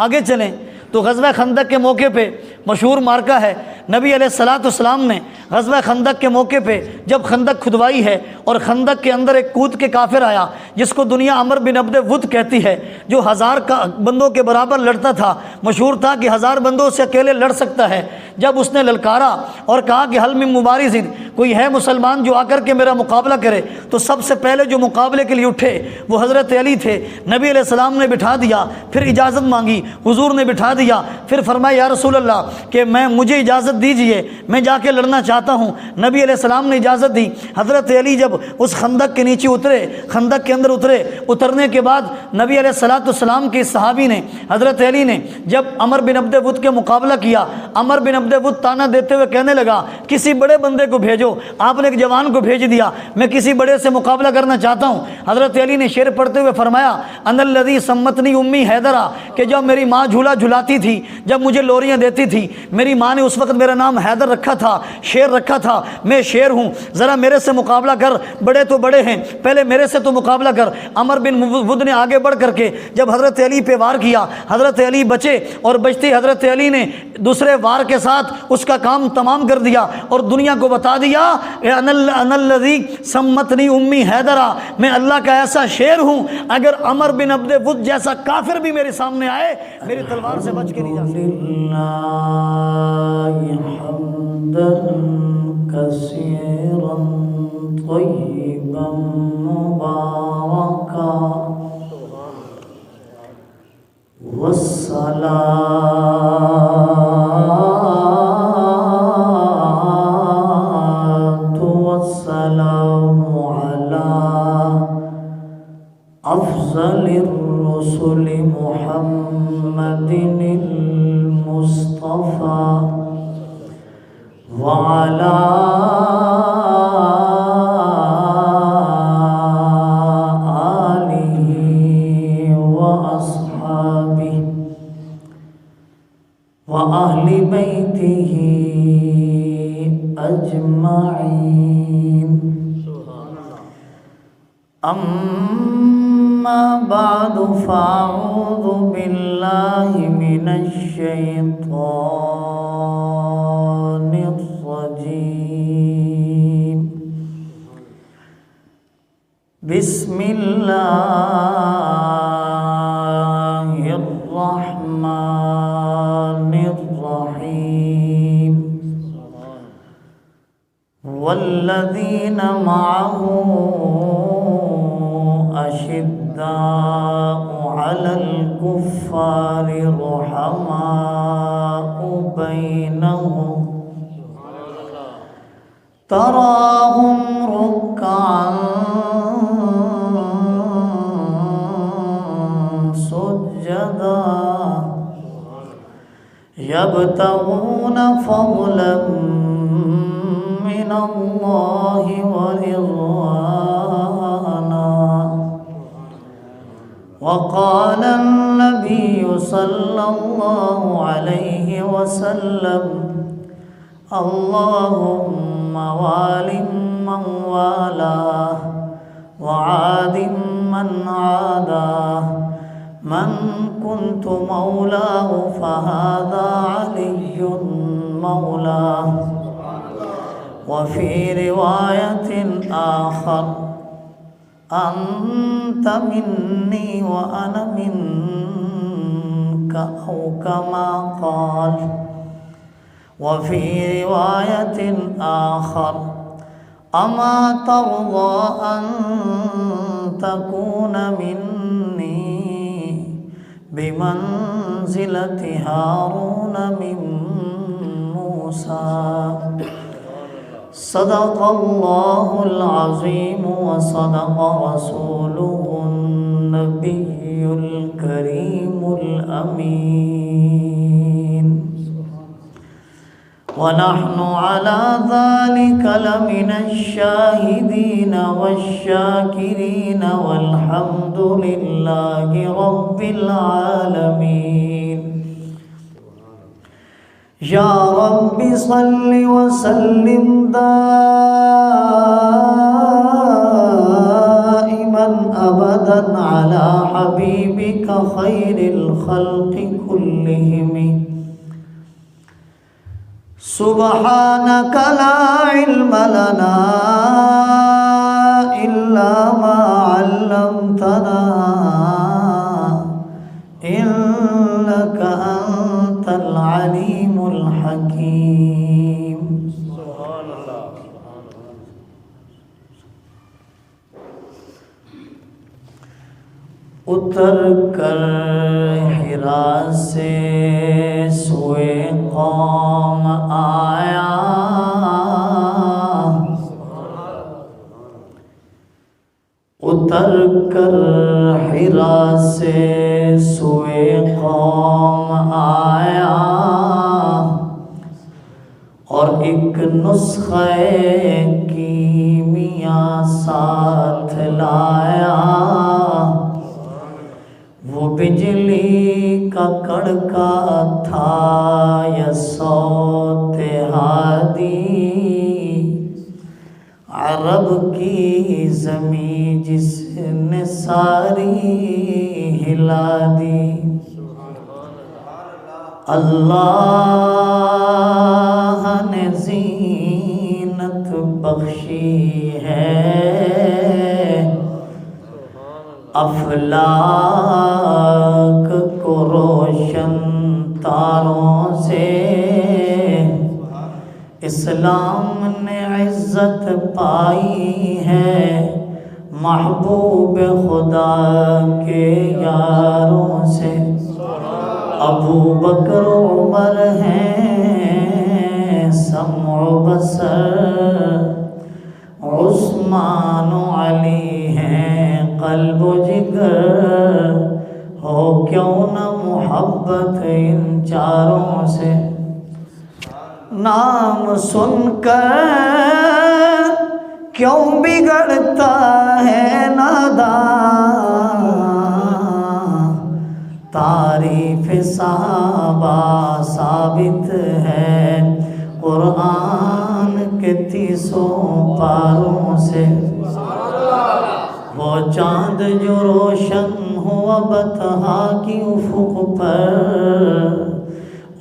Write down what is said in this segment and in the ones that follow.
آگے چلیں تو غزوہ خندق کے موقع پہ مشہور مارکہ ہے، نبی علیہ الصلاۃ والسلام نے غزوہ خندق کے موقع پہ جب خندق کھدوائی ہے اور خندق کے اندر ایک کود کے کافر آیا جس کو دنیا عمر بن عبد ود کہتی ہے، جو 1000 بندوں کے برابر لڑتا تھا، مشہور تھا کہ 1000 بندوں سے اکیلے لڑ سکتا ہے۔ جب اس نے للکارا اور کہا کہ حل من مبارز، کوئی ہے مسلمان جو آ کر کے میرا مقابلہ کرے، تو سب سے پہلے جو مقابلے کے لیے اٹھے وہ حضرت علی تھے۔ نبی علیہ السلام نے بٹھا دیا، پھر اجازت مانگی، حضور نے بٹھا دیا، پھر فرمایا یا رسول اللہ کہ مجھے اجازت دیجئے، میں جا کے لڑنا چاہتا ہوں۔ نبی علیہ السلام نے اجازت دی۔ حضرت علی جب اس خندق کے نیچے اترے، خندق کے اندر اترنے کے بعد نبی علیہ الصلاۃ والسلام کے صحابی نے، حضرت علی نے جب عمر بن عبد ود کے مقابلہ کیا، عمر بن عبد ود تانا دیتے ہوئے کہنے لگا کسی بڑے بندے کو بھیجو۔ آپ نے ایک جوان کو بھیج دیا، میں کسی بڑے سے مقابلہ کرنا چاہتا ہوں۔ حضرت علی نے شعر پڑھتے ہوئے فرمایا ان الذی سمتنی امی حیدرہ، کہ جب میری ماں جھولا جھلاتی تھی، جب مجھے لوریاں دیتی تھی، میری ماں نے اس وقت میرا نام حیدر رکھا تھا، شیر رکھا تھا، میں شیر ہوں، ذرا میرے سے مقابلہ کر، بڑے تو بڑے ہیں، پہلے میرے سے تو مقابلہ کر۔ عمر بن ود نے آگے بڑھ کر کے جب حضرت علی پہ وار کیا، حضرت علی بچے، اور بچتے حضرت علی نے دوسرے وار کے ساتھ اس کا کام تمام کر دیا اور دنیا کو بتا دیا ان الذی سمتنی امی حیدرہ، میں اللہ کا ایسا شیر ہوں، اگر عمر بن عبد ود جیسا کافر بھی میرے سامنے آئے میری تلوار سے بچ کے نہیں جا سکتا۔ حمدا کثیرا طیبا مبارکا والصلاة والسلام على أفضل الرسل محمد المصطفى وعلى آله وأصحابه وأهل بيته أجمعين، أما بعد فأعوذ بالله من الشيطان الرجيم، بسم الله الرحمن الرحيم، والذين معه أشداء على الكفار رحماء بينهم، تراهم ركعا سجدا يبتغون فضلا من الله ورضوانا، وقال النبي صلى الله عليه وسلم اللهم وال من والاه وعاد من عاداه، من كنت مولاه فهذا علي مولاه، وفي رواية آخر أنت مني وأنا منك أو كما قال، وفي رواية آخر أما ترضى أن تكون مني بمنزلة هارون من موسى، صدق الله العظيم وصدق رسوله النبي الكريم الأمين، ونحن على ذلك لمن الشاهدين والشاكرين، والحمد لله رب العالمين۔ یا رب صل وسلم دائما أبدا على حبيبك خير الخلق كلهم سبحانك لا علم لنا إلا ما علمتنا إنك أنت العليم الحكيم. اتر کر حرا سے سوئے قوم آیا، اتر کر حرا سے سوئے قوم آیا، اور ایک نسخہ کیمیا ساتھ لایا، وہ بجلی کا کڑکا تھا یا صوت ہادی، عرب کی زمین جس نے ساری ہلا دی۔ اللہ نے زینت بخشی ہے افلاک کو روشن تاروں سے، اسلام نے عزت پائی ہے محبوب خدا کے یاروں سے۔ ابو بکر عمر ہیں سمع و بصر، عثمان و علی ہیں قلب و جگر، ہو کیوں نہ محبت ان چاروں سے۔ نام سن کر کیوں بگڑتا ہے نادان، تعریف صحابہ ثابت ہے قرآن کے 30 پاروں سے۔ وہ چاند جو روشن ہوا بطحا کی افق پر،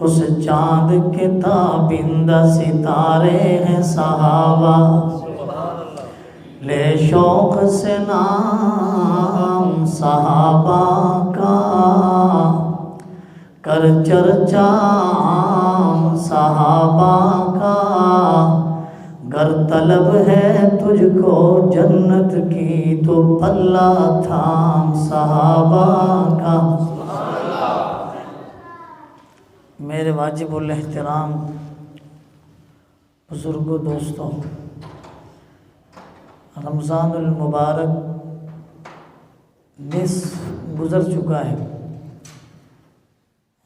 اس چاند کے تابندہ ستارے ہیں صحابہ، لے شوق سے نام صحابہ کا، کر چرچا عام صحابہ کا، گر طلب ہے تجھ کو جنت کی تو پلہ تھام صحابہ کا۔ میرے واجب الاحترام بزرگوں، دوستوں، رمضان المبارک نصف گزر چکا ہے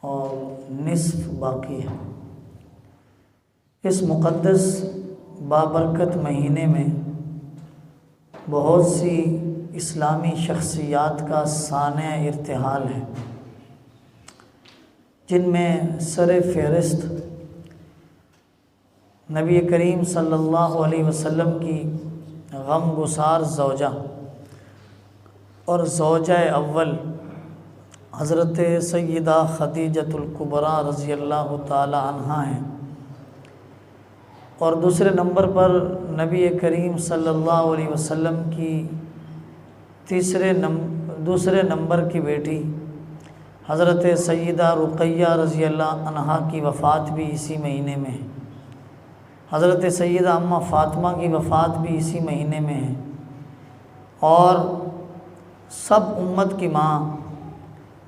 اور نصف باقی ہے۔ اس مقدس بابرکت مہینے میں بہت سی اسلامی شخصیات کا سانحہ ارتحال ہے، جن میں سر فہرست نبی کریم صلی اللہ علیہ وسلم کی غم گسار زوجہ اور زوجہ اول حضرت سیدہ خدیجۃ الکبریٰ رضی اللہ تعالی عنہا ہیں، اور دوسرے نمبر پر نبی کریم صلی اللہ علیہ وسلم کی دوسرے نمبر کی بیٹی حضرت سیدہ رقیہ رضی اللہ عنہا کی وفات بھی اسی مہینے میں ہے، حضرت سیدہ اماں فاطمہ کی وفات بھی اسی مہینے میں ہے، اور سب امت کی ماں،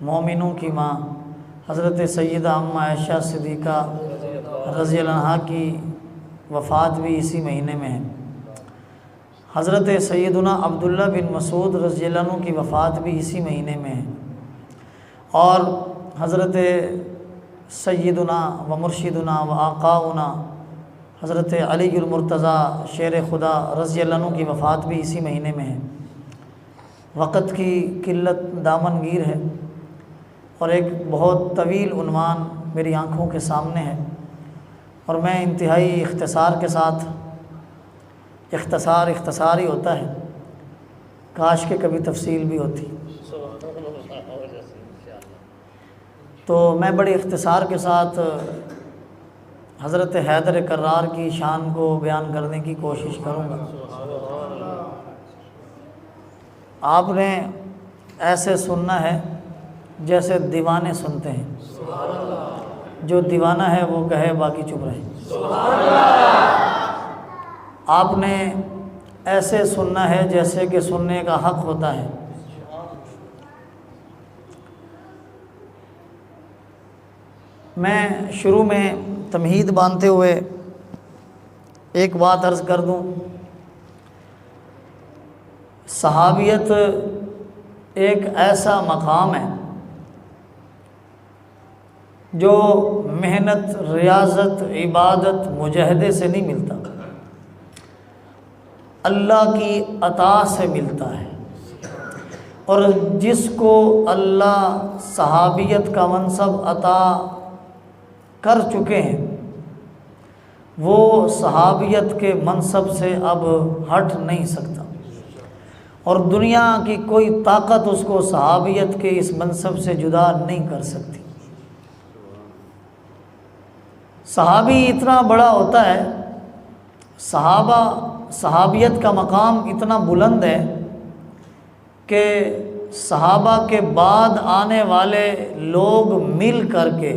مومنوں کی ماں حضرت سیدہ اماں عائشہ صدیقہ رضی اللہ عنہا کی وفات بھی اسی مہینے میں ہے، حضرت سیدنا عبداللہ بن مسعود رضی اللہ عنہ کی وفات بھی اسی مہینے میں ہے، اور حضرت سیدنا و مرشدنا و آقاؤنا حضرت علی المرتضیٰ شیر خدا رضی اللہ عنہ کی وفات بھی اسی مہینے میں ہے۔ وقت کی قلت دامن گیر ہے، اور ایک بہت طویل عنوان میری آنکھوں کے سامنے ہے، اور میں انتہائی اختصار کے ساتھ، اختصار ہی ہوتا ہے، کاش کے کبھی تفصیل بھی ہوتی۔ تو میں بڑے اختصار کے ساتھ حضرت حیدر کرار کی شان کو بیان کرنے کی کوشش کروں گا۔ آپ نے ایسے سننا ہے جیسے دیوانے سنتے ہیں، جو دیوانہ ہے وہ کہے باقی چپ رہے۔ آپ نے ایسے سننا ہے جیسے کہ سننے کا حق ہوتا ہے۔ میں شروع میں تمہید باندھتے ہوئے ایک بات عرض کر دوں، صحابیت ایک ایسا مقام ہے جو محنت، ریاضت، عبادت، مجاہدے سے نہیں ملتا، اللہ کی عطا سے ملتا ہے۔ اور جس کو اللہ صحابیت کا منصب عطا کر چکے ہیں وہ صحابیت کے منصب سے اب ہٹ نہیں سکتا، اور دنیا کی کوئی طاقت اس کو صحابیت کے اس منصب سے جدا نہیں کر سکتی۔ صحابی اتنا بڑا ہوتا ہے، صحابیت کا مقام اتنا بلند ہے کہ صحابہ کے بعد آنے والے لوگ مل کر کے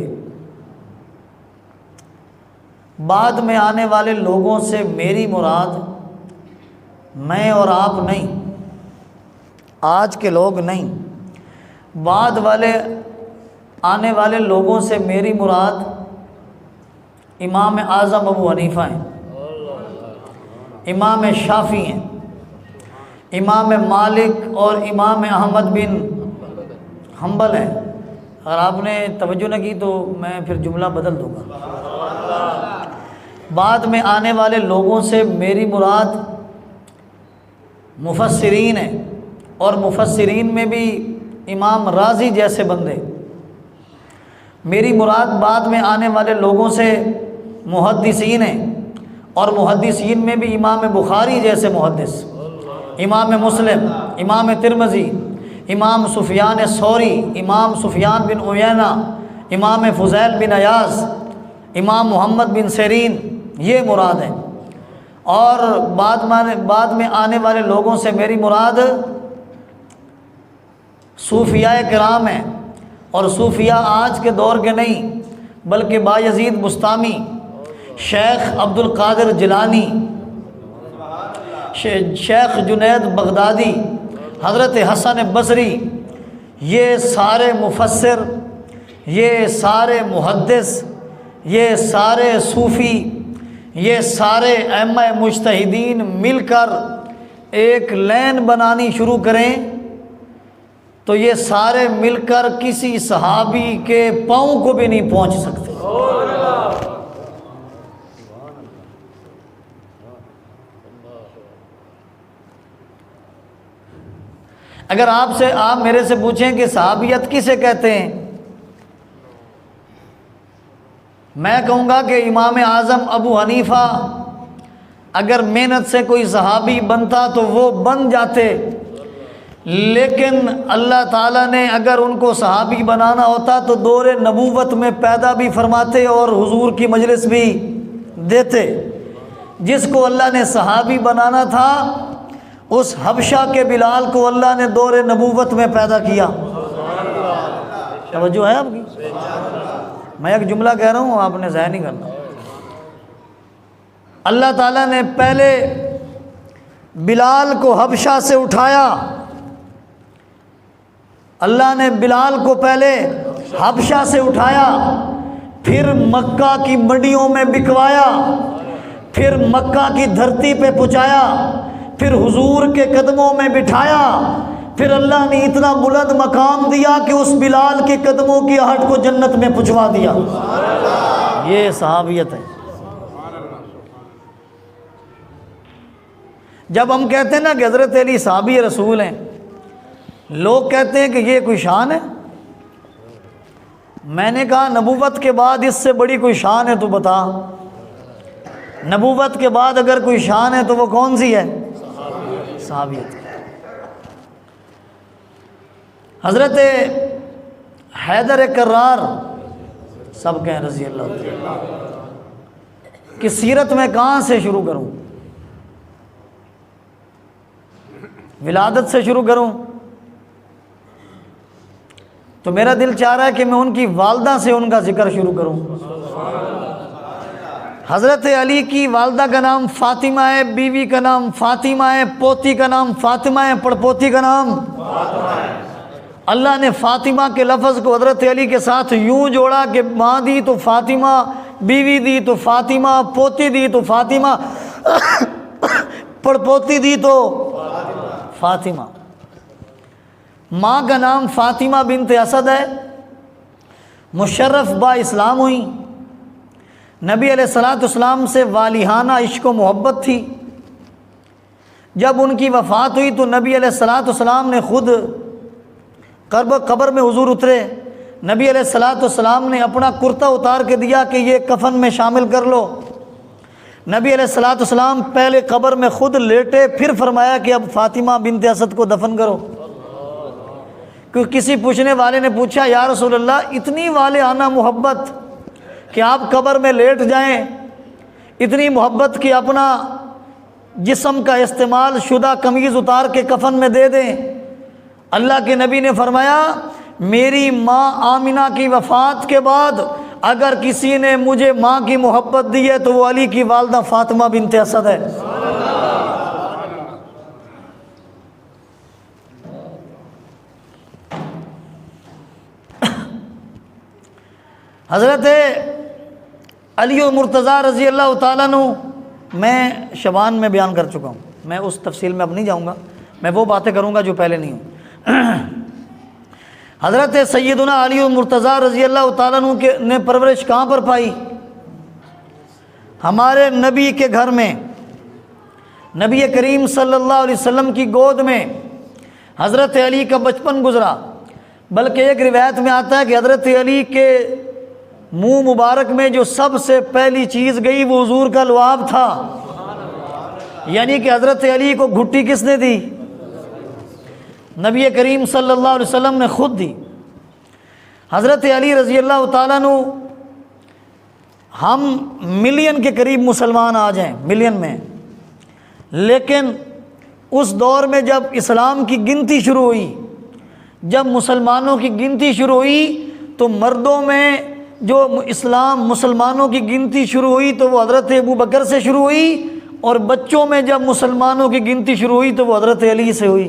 بعد میں آنے والے لوگوں سے میری مراد میں اور آپ نہیں، آج کے لوگ نہیں، بعد والے آنے والے لوگوں سے میری مراد امام اعظم ابو حنیفہ ہیں، امام شافعی ہیں، امام مالک اور امام احمد بن حنبل ہیں۔ اگر آپ نے توجہ نہ کی تو میں پھر جملہ بدل دوں گا۔ بعد میں آنے والے لوگوں سے میری مراد مفسرین ہیں، اور مفسرین میں بھی امام رازی جیسے بندے۔ میری مراد بعد میں آنے والے لوگوں سے محدثین ہیں، اور محدثین میں بھی امام بخاری جیسے محدث، امام مسلم، امام ترمذی، امام سفیان ثوری، امام سفیان بن عیینہ، امام فضیل بن عیاض، امام محمد بن سیرین، یہ مراد ہے۔ اور بعد میں آنے والے لوگوں سے میری مراد صوفیاء کرام ہیں، اور صوفیاء آج کے دور کے نہیں بلکہ بایزید بستامی، شیخ عبد القادر جیلانی، شیخ جنید بغدادی، حضرت حسن بصری، یہ سارے مفسر، یہ سارے محدث، یہ سارے صوفی، یہ سارے ائمہ مجتہدین مل کر ایک لین بنانی شروع کریں تو یہ سارے مل کر کسی صحابی کے پاؤں کو بھی نہیں پہنچ سکتے۔ اگر آپ میرے سے پوچھیں کہ صحابیت کسے کہتے ہیں، میں کہوں گا کہ امام اعظم ابو حنیفہ اگر محنت سے کوئی صحابی بنتا تو وہ بن جاتے، لیکن اللہ تعالیٰ نے اگر ان کو صحابی بنانا ہوتا تو دور نبوت میں پیدا بھی فرماتے اور حضور کی مجلس بھی دیتے۔ جس کو اللہ نے صحابی بنانا تھا اس حبشہ کے بلال کو اللہ نے دور نبوت میں پیدا کیا۔ توجہ ہے آپ کی؟ میں ایک جملہ کہہ رہا ہوں، آپ نے ضائع نہیں کرنا۔ اللہ تعالیٰ نے پہلے بلال کو حبشہ سے اٹھایا، اللہ نے بلال کو پہلے حبشہ سے اٹھایا، پھر مکہ کی منڈیوں میں بکوایا، پھر مکہ کی دھرتی پہ پہنچایا، پھر حضور کے قدموں میں بٹھایا، پھر اللہ نے اتنا بلند مقام دیا کہ اس بلال کے قدموں کی آہٹ کو جنت میں پہنچوا دیا۔ یہ صحابیت ہے۔ جب ہم کہتے ہیں نا کہ حضرت علی صحابی رسول ہیں، لوگ کہتے ہیں کہ یہ کوئی شان ہے۔ میں نے کہا نبوت کے بعد اس سے بڑی کوئی شان ہے تو بتا۔ نبوت کے بعد اگر کوئی شان ہے تو وہ کون سی ہے؟ صحابیت۔ حضرت حیدر کرار سب کہیں رضی اللہ عنہ کی سیرت میں کہاں سے شروع کروں؟ ولادت سے شروع کروں تو میرا دل چاہ رہا ہے کہ میں ان کی والدہ سے ان کا ذکر شروع کروں۔ حضرت علی کی والدہ کا نام فاطمہ ہے، بیوی کا نام فاطمہ ہے، پوتی کا نام فاطمہ ہے، پڑپوتی کا نام اللہ نے فاطمہ کے لفظ کو حضرت علی کے ساتھ یوں جوڑا کہ ماں دی تو فاطمہ، بیوی دی تو فاطمہ، پوتی دی تو فاطمہ، پڑپوتی دی تو فاطمہ۔ ماں کا نام فاطمہ بنت اسد ہے، مشرف با اسلام ہوئی، نبی علیہ السلام سے والہانہ عشق و محبت تھی۔ جب ان کی وفات ہوئی تو نبی علیہ السلام نے خود قبر میں حضور اترے، نبی علیہ السلام نے اپنا کرتا اتار کے دیا کہ یہ کفن میں شامل کر لو۔ نبی علیہ السلام پہلے قبر میں خود لیٹے، پھر فرمایا کہ اب فاطمہ بنت اسد کو دفن کرو۔ کیونکہ کسی پوچھنے والے نے پوچھا یا رسول اللہ اتنی والہانہ محبت کہ آپ قبر میں لیٹ جائیں، اتنی محبت کہ اپنا جسم کا استعمال شدہ قمیض اتار کے کفن میں دے دیں۔ اللہ کے نبی نے فرمایا میری ماں آمنہ کی وفات کے بعد اگر کسی نے مجھے ماں کی محبت دی ہے تو وہ علی کی والدہ فاطمہ بنت اسد ہے۔ حضرت علی مرتضیٰ رضی اللہ تعالیٰ عنہ میں شبان میں بیان کر چکا ہوں، میں اس تفصیل میں اب نہیں جاؤں گا، میں وہ باتیں کروں گا جو پہلے نہیں ہوں۔ حضرت سیدنا علی مرتضیٰ رضی اللہ تعالیٰ عنہ نے پرورش کہاں پر پائی؟ ہمارے نبی کے گھر میں، نبی کریم صلی اللہ علیہ وسلم کی گود میں حضرت علی کا بچپن گزرا۔ بلکہ ایک روایت میں آتا ہے کہ حضرت علی کے منہ مبارک میں جو سب سے پہلی چیز گئی وہ حضور کا لعاب تھا، یعنی کہ حضرت علی کو گھٹی کس نے دی؟ نبی کریم صلی اللہ علیہ وسلم نے خود دی۔ حضرت علی رضی اللہ تعالیٰ عنہ، ہم ملین کے قریب مسلمان آج ہیں، ملین میں، لیکن اس دور میں جب اسلام کی گنتی شروع ہوئی، جب مسلمانوں کی گنتی شروع ہوئی تو مردوں میں جو مسلمانوں کی گنتی شروع ہوئی تو وہ حضرت ابو بکر سے شروع ہوئی، اور بچوں میں جب مسلمانوں کی گنتی شروع ہوئی تو وہ حضرت علی سے ہوئی۔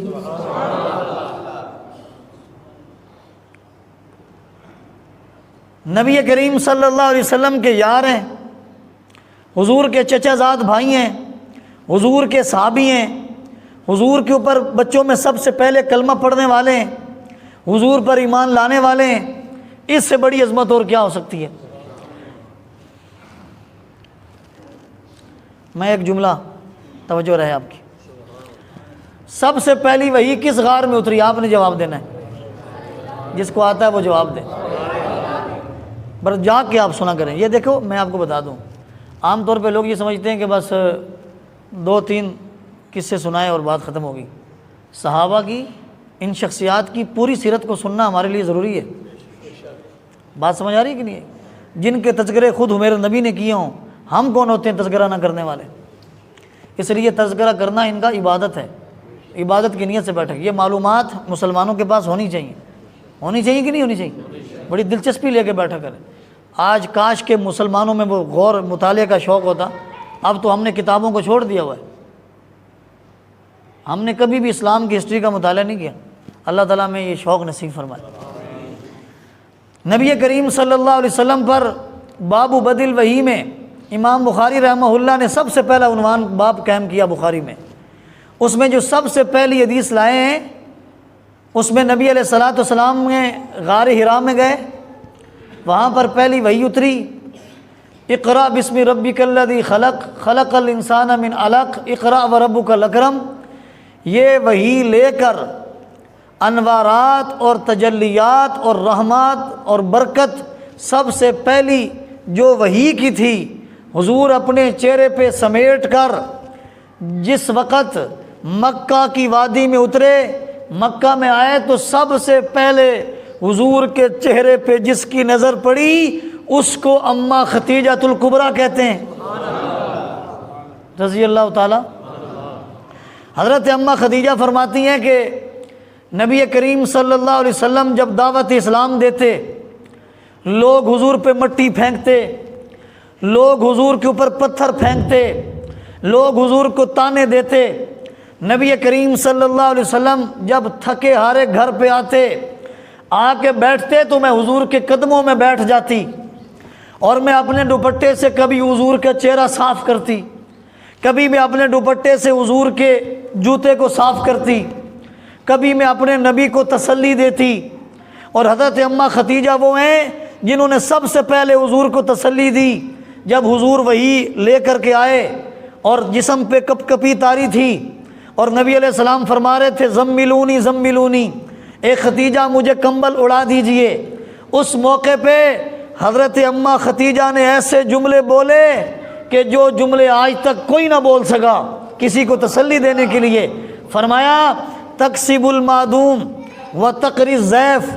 نبی کریم صلی اللہ علیہ وسلم کے یار ہیں، حضور کے چچا زاد بھائی ہیں، حضور کے صحابی ہیں، حضور کے اوپر بچوں میں سب سے پہلے کلمہ پڑھنے والے ہیں، حضور پر ایمان لانے والے ہیں، اس سے بڑی عظمت اور کیا ہو سکتی ہے؟ میں ایک جملہ توجہ رہے آپ کی، سب سے پہلی وحی کس غار میں اتری؟ آپ نے جواب دینا ہے، جس کو آتا ہے وہ جواب دے، بس جا کے آپ سنا کریں۔ یہ دیکھو میں آپ کو بتا دوں، عام طور پہ لوگ یہ سمجھتے ہیں کہ بس 2-3 قصے سنائے اور بات ختم ہوگی۔ صحابہ کی، ان شخصیات کی پوری سیرت کو سننا ہمارے لیے ضروری ہے۔ بات سمجھ آ رہی ہے کہ نہیں ہے؟ جن کے تذکرے خود میرے نبی نے کیے ہوں، ہم کون ہوتے ہیں تذکرہ نہ کرنے والے؟ اس لیے تذکرہ کرنا ان کا عبادت ہے، عبادت کی نیت سے بیٹھک۔ یہ معلومات مسلمانوں کے پاس ہونی چاہیے، ہونی چاہیے کہ نہیں ہونی چاہیے؟ بڑی دلچسپی لے کے بیٹھا کریں۔ آج کاش کے مسلمانوں میں وہ غور مطالعے کا شوق ہوتا، اب تو ہم نے کتابوں کو چھوڑ دیا ہوا ہے، ہم نے کبھی بھی اسلام کی ہسٹری کا مطالعہ نہیں کیا۔ اللہ تعالیٰ میں یہ شوق نصیب فرمائے۔ نبی کریم صلی اللہ علیہ وسلم پر باب بدء الوحی میں امام بخاری رحمہ اللہ نے سب سے پہلا عنوان باب قائم کیا بخاری میں، اس میں جو سب سے پہلی حدیث لائے ہیں اس میں نبی علیہ السلام نے غار حرا میں گئے، وہاں پر پہلی وحی اتری، اقرأ بسم ربک الذی خلق خلق الانسان من علق اقرأ وربک الاکرم۔ یہ وحی لے کر انوارات اور تجلیات اور رحمات اور برکت سب سے پہلی جو وحی کی تھی، حضور اپنے چہرے پہ سمیٹ کر جس وقت مکہ کی وادی میں اترے، مکہ میں آئے تو سب سے پہلے حضور کے چہرے پہ جس کی نظر پڑی اس کو اماں خدیجۃ الکبریٰ کہتے ہیں رضی اللہ تعالی۔ حضرت اماں خدیجہ فرماتی ہیں کہ نبی کریم صلی اللہ علیہ وسلم جب دعوت اسلام دیتے، لوگ حضور پہ مٹی پھینکتے، لوگ حضور کے اوپر پتھر پھینکتے، لوگ حضور کو تانے دیتے، نبی کریم صلی اللہ علیہ وسلم جب تھکے ہارے گھر پہ آتے، آ کے بیٹھتے تو میں حضور کے قدموں میں بیٹھ جاتی اور میں اپنے دوپٹے سے کبھی حضور کا چہرہ صاف کرتی، کبھی میں اپنے دوپٹے سے حضور کے جوتے کو صاف کرتی، کبھی میں اپنے نبی کو تسلی دیتی۔ اور حضرت اماں خدیجہ وہ ہیں جنہوں نے سب سے پہلے حضور کو تسلی دی جب حضور وہی لے کر کے آئے اور جسم پہ کپ کپی تاری تھی اور نبی علیہ السلام فرما رہے تھے زملونی زملونی، اے خدیجہ مجھے کمبل اڑا دیجئے۔ اس موقع پہ حضرت اماں خدیجہ نے ایسے جملے بولے کہ جو جملے آج تک کوئی نہ بول سکا کسی کو تسلی دینے کے لیے۔ فرمایا تکسب المعدوم و تقری الضیف،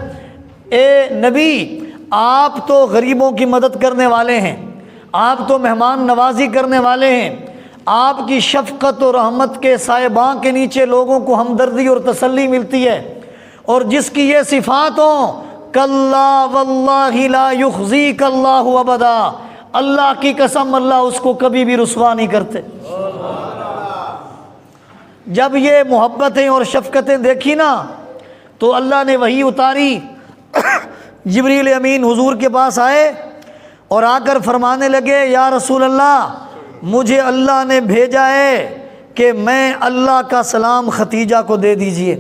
اے نبی آپ تو غریبوں کی مدد کرنے والے ہیں، آپ تو مہمان نوازی کرنے والے ہیں، آپ کی شفقت و رحمت کے سائباں کے نیچے لوگوں کو ہمدردی اور تسلی ملتی ہے، اور جس کی یہ صفات ہوں کلا واللہ لا یخزیک اللہ ابدا، اللہ کی قسم اللہ اس کو کبھی بھی رسوا نہیں کرتے۔ جب یہ محبتیں اور شفقتیں دیکھی نا تو اللہ نے وحی اتاری، جبریل امین حضور کے پاس آئے اور آ کر فرمانے لگے یا رسول اللہ مجھے اللہ نے بھیجا ہے کہ میں اللہ کا سلام خدیجہ کو دے دیجئے۔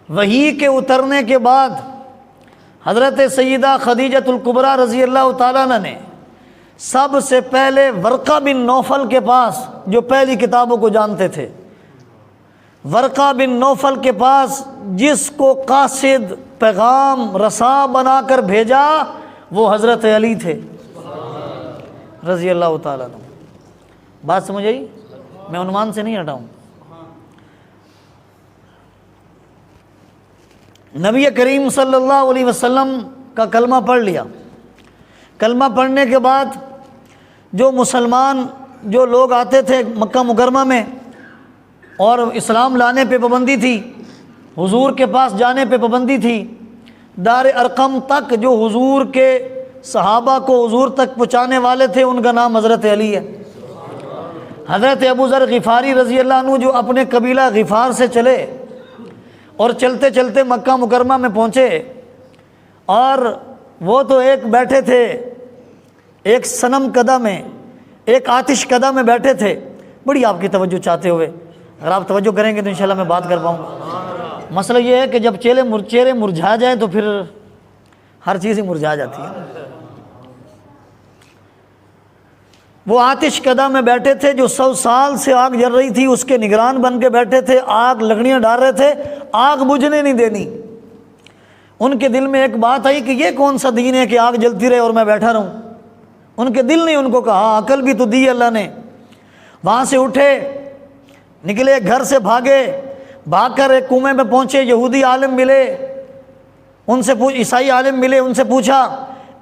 وحی کے اترنے کے بعد حضرت سیدہ خدیجۃ الکبریٰ رضی اللہ تعالیٰ عنہ نے سب سے پہلے ورقہ بن نوفل کے پاس، جو پہلی کتابوں کو جانتے تھے، ورقہ بن نوفل کے پاس جس کو قاصد پیغام رساں بنا کر بھیجا وہ حضرت علی تھے رضی اللہ تعالیٰ عنہ۔ بات سمجھ آئی؟ میں عنوان سے نہیں ہٹاؤں۔ نبی کریم صلی اللہ علیہ وسلم کا کلمہ پڑھ لیا، کلمہ پڑھنے کے بعد جو مسلمان جو لوگ آتے تھے مکہ مکرمہ میں اور اسلام لانے پہ پابندی تھی، حضور کے پاس جانے پہ پابندی تھی، دار ارقم تک جو حضور کے صحابہ کو حضور تک پہنچانے والے تھے ان کا نام حضرت علی ہے۔ حضرت ابو ذر غفاری رضی اللہ عنہ جو اپنے قبیلہ غفار سے چلے اور چلتے چلتے مکہ مکرمہ میں پہنچے، اور وہ تو ایک بیٹھے تھے ایک صنم کدہ میں، ایک آتش کدہ میں بیٹھے تھے۔ بڑی آپ کی توجہ چاہتے ہوئے اگر آپ توجہ کریں گے تو انشاءاللہ میں بات کر پاؤں گا۔ مسئلہ یہ ہے کہ جب چہرے مرجھا جائیں تو پھر ہر چیز ہی مرجھا جاتی ہے۔ وہ آتش کدہ میں بیٹھے تھے جو 100 سال سے آگ جل رہی تھی، اس کے نگران بن کے بیٹھے تھے، آگ لکڑیاں ڈال رہے تھے، آگ بجھنے نہیں دینی۔ ان کے دل میں ایک بات آئی کہ یہ کون سا دین ہے کہ آگ جلتی رہے اور میں بیٹھا رہوں۔ ان کے دل نے ان کو کہا، عقل بھی تو دی اللہ نے۔ وہاں سے اٹھے، نکلے، گھر سے بھاگے، بھاگ کر ایک کنویں میں پہنچے، یہودی عالم ملے، ان سے عیسائی عالم ملے، ان سے پوچھا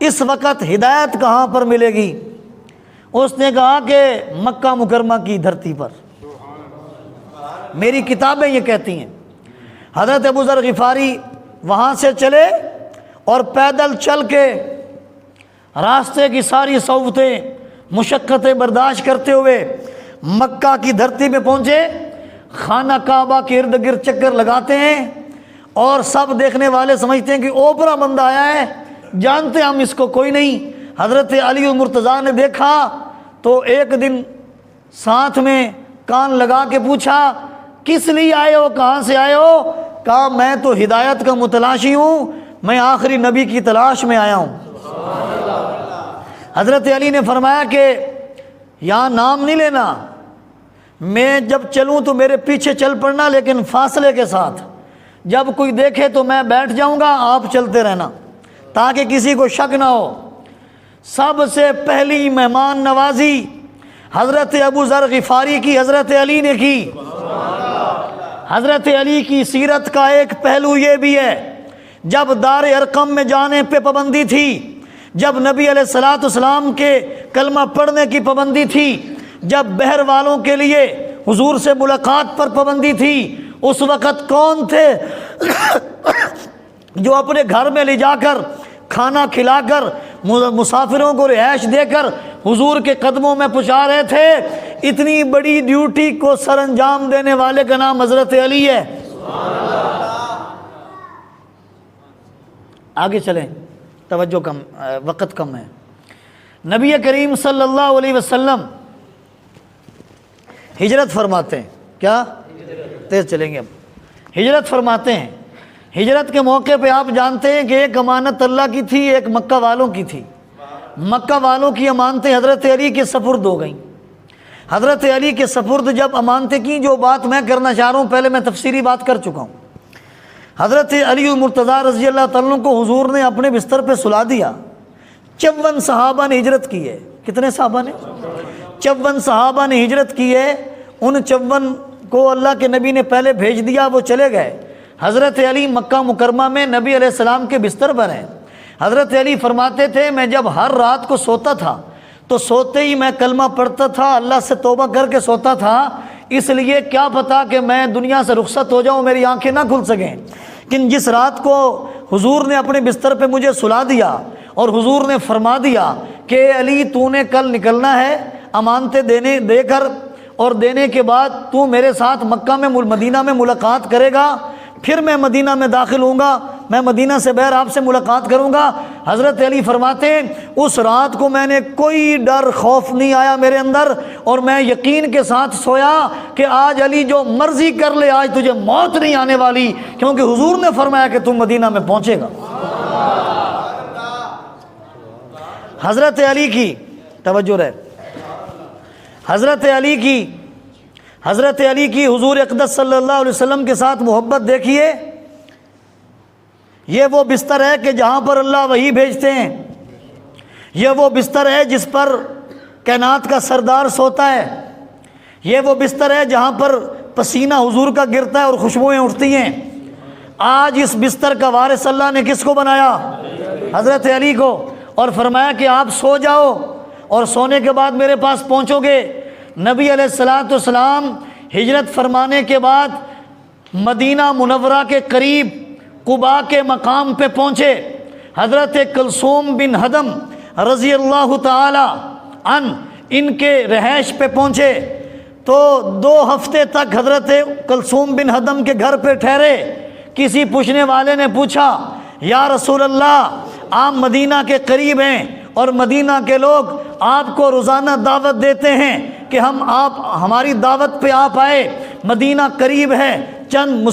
اس وقت ہدایت کہاں پر ملے گی؟ اس نے کہا کہ مکہ مکرمہ کی دھرتی پر، میری کتابیں یہ کہتی ہیں۔ حضرت ابو ذر غفاری وہاں سے چلے اور پیدل چل کے راستے کی ساری صعوبتیں مشقتیں برداشت کرتے ہوئے مکہ کی دھرتی میں پہنچے۔ خانہ کعبہ کے ارد گرد چکر لگاتے ہیں اور سب دیکھنے والے سمجھتے ہیں کہ اوپرا بندہ آیا ہے، جانتے ہم اس کو کوئی نہیں۔ حضرت علی المرتضیٰ نے دیکھا تو ایک دن ساتھ میں کان لگا کے پوچھا کس لیے آئے ہو، کہاں سے آئے ہو؟ کہا میں تو ہدایت کا متلاشی ہوں، میں آخری نبی کی تلاش میں آیا ہوں۔ حضرت علی نے فرمایا کہ یہاں نام نہیں لینا، میں جب چلوں تو میرے پیچھے چل پڑنا، لیکن فاصلے کے ساتھ، جب کوئی دیکھے تو میں بیٹھ جاؤں گا، آپ چلتے رہنا تاکہ کسی کو شک نہ ہو۔ سب سے پہلی مہمان نوازی حضرت ابو ذر غفاری کی حضرت علی نے کی۔ حضرت علی کی سیرت کا ایک پہلو یہ بھی ہے، جب دار ارقم میں جانے پہ پابندی تھی، جب نبی علیہ الصلوۃ والسلام کے کلمہ پڑھنے کی پابندی تھی، جب بحر والوں کے لیے حضور سے ملاقات پر پابندی تھی، اس وقت کون تھے جو اپنے گھر میں لے جا کر کھانا کھلا کر مسافروں کو رہائش دے کر حضور کے قدموں میں پہنچا رہے تھے؟ اتنی بڑی ڈیوٹی کو سر انجام دینے والے کا نام حضرت علی ہے۔ آگے چلیں، توجہ کم، وقت کم ہے۔ نبی کریم صلی اللہ علیہ وسلم ہجرت فرماتے ہیں، کیا تیز چلیں گے اب، ہجرت فرماتے ہیں۔ ہجرت کے موقع پہ آپ جانتے ہیں کہ ایک امانت اللہ کی تھی، ایک مکہ والوں کی تھی۔ مکہ والوں کی امانتیں حضرت علی کے سپرد ہو گئیں۔ حضرت علی کے سپرد جب امانتیں کی، جو بات میں کرنا چاہ رہا ہوں پہلے میں تفصیلی بات کر چکا ہوں۔ حضرت علی المرتضیٰ رضی اللہ تعالیٰ عنہ کو حضور نے اپنے بستر پہ سلا دیا۔ 54 صحابہ نے ہجرت کی ہے۔ کتنے صحابہ نے؟ 54 صحابہ نے ہجرت کی ہے۔ ان 54 کو اللہ کے نبی نے پہلے بھیج دیا، وہ چلے گئے۔ حضرت علی مکہ مکرمہ میں نبی علیہ السلام کے بستر پر ہیں۔ حضرت علی فرماتے تھے میں جب ہر رات کو سوتا تھا تو سوتے ہی میں کلمہ پڑھتا تھا، اللہ سے توبہ کر کے سوتا تھا، اس لیے کیا پتا کہ میں دنیا سے رخصت ہو جاؤں، میری آنکھیں نہ کھل سکیں۔ لیکن جس رات کو حضور نے اپنے بستر پہ مجھے سلا دیا اور حضور نے فرما دیا کہ علی تو نے کل نکلنا ہے امانتیں دے کر، اور دینے کے بعد تو میرے ساتھ مکہ میں مدینہ میں ملاقات کرے گا، پھر میں مدینہ میں داخل ہوں گا، میں مدینہ سے بہر آپ سے ملاقات کروں گا۔ حضرت علی فرماتے ہیں اس رات کو میں نے کوئی ڈر خوف نہیں آیا میرے اندر، اور میں یقین کے ساتھ سویا کہ آج علی جو مرضی کر لے، آج تجھے موت نہیں آنے والی، کیونکہ حضور نے فرمایا کہ تم مدینہ میں پہنچے گا۔ حضرت علی کی توجہ رہے، حضرت علی کی حضور اقدس صلی اللہ علیہ وسلم کے ساتھ محبت دیکھیے۔ یہ وہ بستر ہے کہ جہاں پر اللہ وحی بھیجتے ہیں، یہ وہ بستر ہے جس پر کائنات کا سردار سوتا ہے، یہ وہ بستر ہے جہاں پر پسینہ حضور کا گرتا ہے اور خوشبوئیں اٹھتی ہیں۔ آج اس بستر کا وارث اللہ نے کس کو بنایا؟ حضرت علی کو، اور فرمایا کہ آپ سو جاؤ اور سونے کے بعد میرے پاس پہنچو گے۔ نبی علیہ الصلوۃ والسلام ہجرت فرمانے کے بعد مدینہ منورہ کے قریب قباء کے مقام پہ پہنچے۔ حضرت کلثوم بن ہدم رضی اللہ تعالی عنہ ان کے رہائش پہ پہنچے تو 2 ہفتے تک حضرت کلثوم بن ہدم کے گھر پہ ٹھہرے۔ کسی پوچھنے والے نے پوچھا یا رسول اللہ، آپ مدینہ کے قریب ہیں اور مدینہ کے لوگ آپ کو روزانہ دعوت دیتے ہیں کہ آپ ہماری دعوت پہ آپ آئے، مدینہ قریب ہے، چند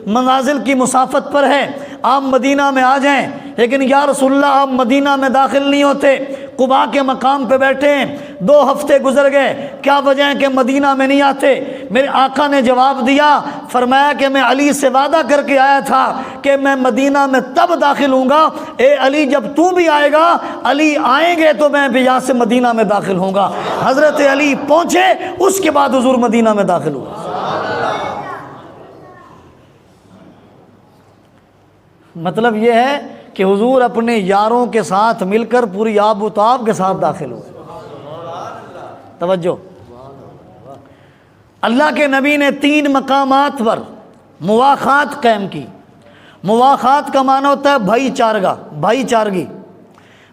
منازل کی مسافت پر ہے، آپ مدینہ میں آ جائیں، لیکن یا رسول اللہ آپ مدینہ میں داخل نہیں ہوتے، قباء کے مقام پہ بیٹھے ہیں، 2 ہفتے گزر گئے، کیا وجہ ہے کہ مدینہ میں نہیں آتے؟ میرے آقا نے جواب دیا، فرمایا کہ میں علی سے وعدہ کر کے آیا تھا کہ میں مدینہ میں تب داخل ہوں گا، اے علی جب تو بھی آئے گا، علی آئیں گے تو میں بھی یہاں سے مدینہ میں داخل ہوں گا۔ حضرت علی پہنچے، اس کے بعد حضور مدینہ میں داخل ہوئے۔ مطلب یہ ہے کہ حضور اپنے یاروں کے ساتھ مل کر پوری آب و تاب کے ساتھ داخل ہوئے۔ توجہ، اللہ کے نبی نے 3 مقامات پر مواخات قائم کی۔ مواخات کا معنی ہوتا ہے بھائی چارگی،